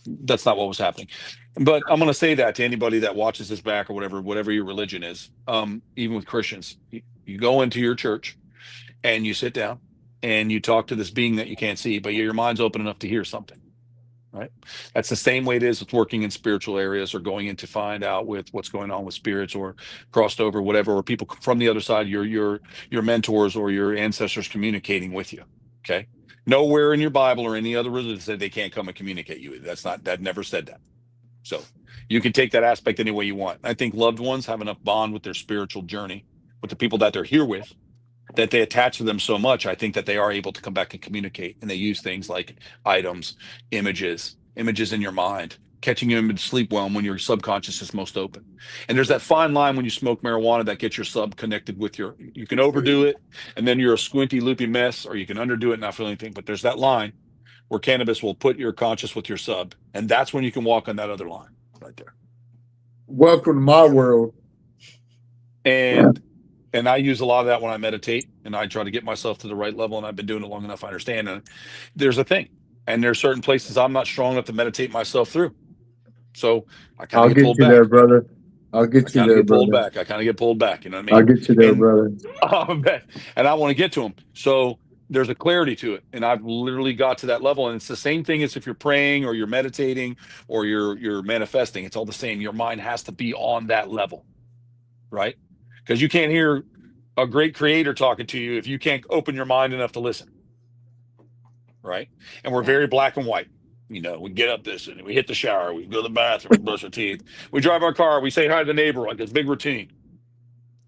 what was happening. But I'm going to say that to anybody that watches this back or whatever your religion is, even with Christians. You go into your church and you sit down and you talk to this being that you can't see, but your mind's open enough to hear something. Right. That's the same way it is with working in spiritual areas or going in to find out with what's going on with spirits or crossed over, whatever, or people from the other side, your mentors or your ancestors communicating with you. Okay. Nowhere in your Bible or any other religion said they can't come and communicate you. That never said that. So you can take that aspect any way you want. I think loved ones have enough bond with their spiritual journey, with the people that they're here with, that they attach to them so much. I think that they are able to come back and communicate, and they use things like items, images in your mind, catching you in sleep well when your subconscious is most open. And there's that fine line when you smoke marijuana that gets your sub connected with you can overdo it and then you're a squinty loopy mess, or you can underdo it and not feel anything. But there's that line where cannabis will put your conscious with your sub, and that's when you can walk on that other line right there. Welcome to my world. And I use a lot of that when I meditate, and I try to get myself to the right level, and I've been doing it long enough. I understand. And there's a thing, and there's certain places I'm not strong enough to meditate myself through. So I kind I'll of get get pulled you back. there, brother. I'll I get you kind of there, get pulled brother. back. I kind of get pulled back. You know what I I'll mean? get you there, And brother. and I want to get to them. So there's a clarity to it, and I've literally got to that level. And it's the same thing as if you're praying or you're meditating or you're manifesting. It's all the same. Your mind has to be on that level, right? Because you can't hear a great creator talking to you if you can't open your mind enough to listen, right? And we're very black and white. You know, we get up this and we hit the shower, we go to the bathroom, we brush our teeth, we drive our car, we say hi to the neighbor, like this big routine.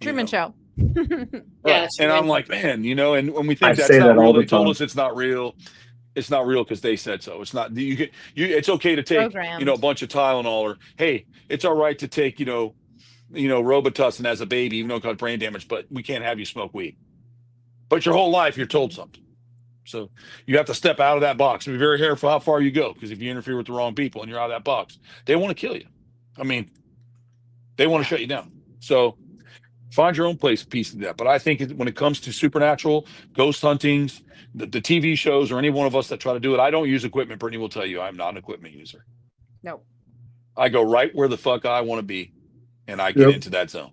Truman Show. Right. Yeah, And I'm like, man, you know, and when we I think that's say not that real, all the they told time. us it's not real. It's not real because they said so. It's not. It's okay to take, Programmed. a bunch of Tylenol, or hey, it's all right to take, Robitussin as a baby, even though it causes brain damage, but we can't have you smoke weed. But your whole life you're told something. So you have to step out of that box and be very careful how far you go, because if you interfere with the wrong people and you're out of that box, they want to kill you. I mean, they want to shut you down. So find your own piece of that. But I think when it comes to supernatural, ghost huntings, the TV shows, or any one of us that try to do it, I don't use equipment. Brittany will tell you I'm not an equipment user. No. I go right where the fuck I want to be, and I get into that zone.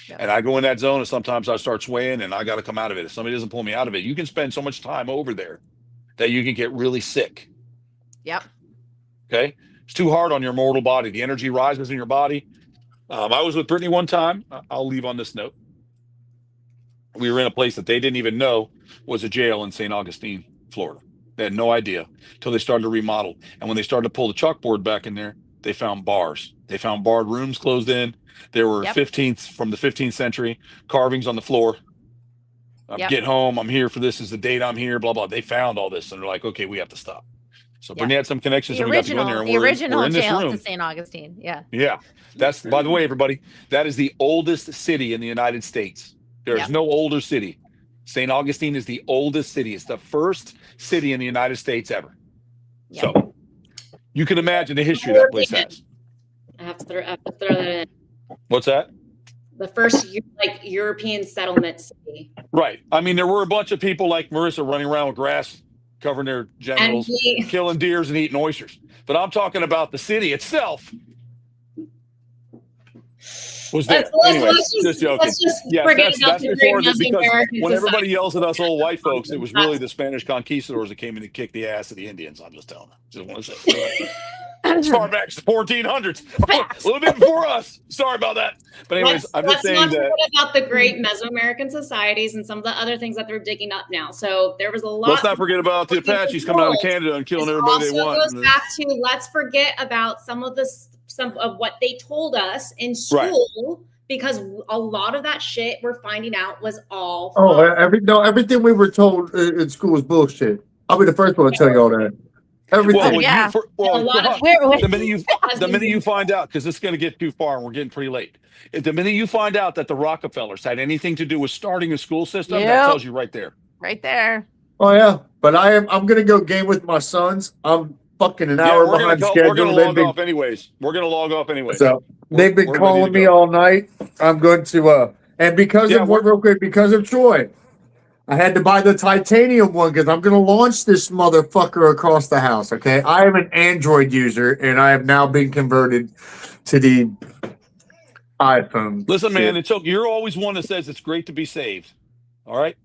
Yep. And I go in that zone, and sometimes I start swaying, and I got to come out of it. If somebody doesn't pull me out of it, you can spend so much time over there that you can get really sick. Yep. Okay? It's too hard on your mortal body. The energy rises in your body. I was with Brittany one time. I'll leave on this note. We were in a place that they didn't even know was a jail in St. Augustine, Florida. They had no idea until they started to remodel. And when they started to pull the chalkboard back in there, they found bars. They found barred rooms closed in. There were 15th from the 15th century carvings on the floor. I'm getting home. I'm here for this. Is the date I'm here, blah, blah. They found all this. And they're like, okay, we have to stop. So Brittany had some connections, and we got to go in there. And the original we're in this jail room. to St. Augustine. Yeah. Yeah. That's, by the way, everybody, that is the oldest city in the United States. There's no older city. St. Augustine is the oldest city. It's the first city in the United States ever. Yep. So you can imagine the history that place has. I have to throw that in. What's that? The first European settlement city. Right. I mean, there were a bunch of people like Marissa running around with grass covering their genitals, killing deers and eating oysters. But I'm talking about the city itself. Was there? Anyways, just joking. That's before this, because when everybody yells at us old white folks, it was really the Spanish conquistadors that came in to kick the ass of the Indians. I'm just telling them. Just want to say. As far back as the 1400s, a little bit before us. Sorry about that. But anyways, I'm just saying that about the great Mesoamerican societies and some of the other things that they're digging up now. So there was a lot. Let's not forget about the Apaches coming out of Canada and killing everybody they want. Also goes back to, let's forget about some of what they told us in school, because a lot of that shit we're finding out was all everything we were told in school was bullshit. I'll be the first one to tell you all that. Everything. The minute you find out, because it's going to get too far and we're getting pretty late. The minute you find out that the Rockefellers had anything to do with starting a school system, that tells you right there. Right there. Oh yeah, but I'm going to go game with my sons. I'm fucking an hour behind schedule. We're going to log off anyways. So they've been calling me all night. I'm going to and because of Troy, I had to buy the titanium one because I'm going to launch this motherfucker across the house. Okay, I am an Android user and I have now been converted to the iPhone. Listen, man, you're always one that says it's great to be saved. All right.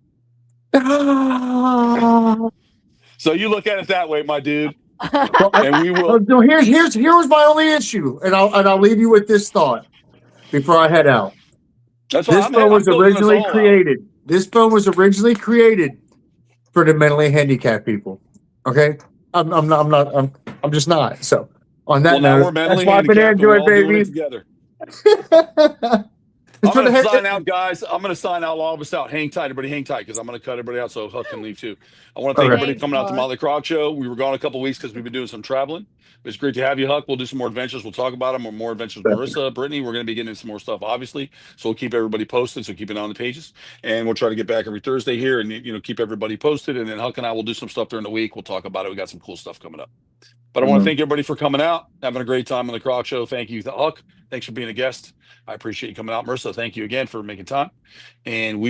So you look at it that way, my dude. And we will. No, here's my only issue, and I'll leave you with this thought before I head out. This phone was originally created. This phone was originally created for the mentally handicapped people. Okay, I'm just not. So on that note, that's why I've been Android, baby. I'm going to sign out, guys. I'm going to sign out, all of us out. Hang tight, everybody. Hang tight, because I'm going to cut everybody out so Huck can leave too. I want to thank everybody coming out to Motley Croc Show. We were gone a couple weeks because we've been doing some traveling. It's great to have you, Huck. We'll do some more adventures. We'll talk about them. More adventures with Marissa, Brittany. We're going to be getting into some more stuff, obviously. So we'll keep everybody posted. So keep it on the pages. And we'll try to get back every Thursday here and, keep everybody posted. And then Huck and I will do some stuff during the week. We'll talk about it. We got some cool stuff coming up. But I want to thank everybody for coming out, having a great time on the Croc Show. Thank you, Huck. Thanks for being a guest. I appreciate you coming out. Marissa, thank you again for making time. And we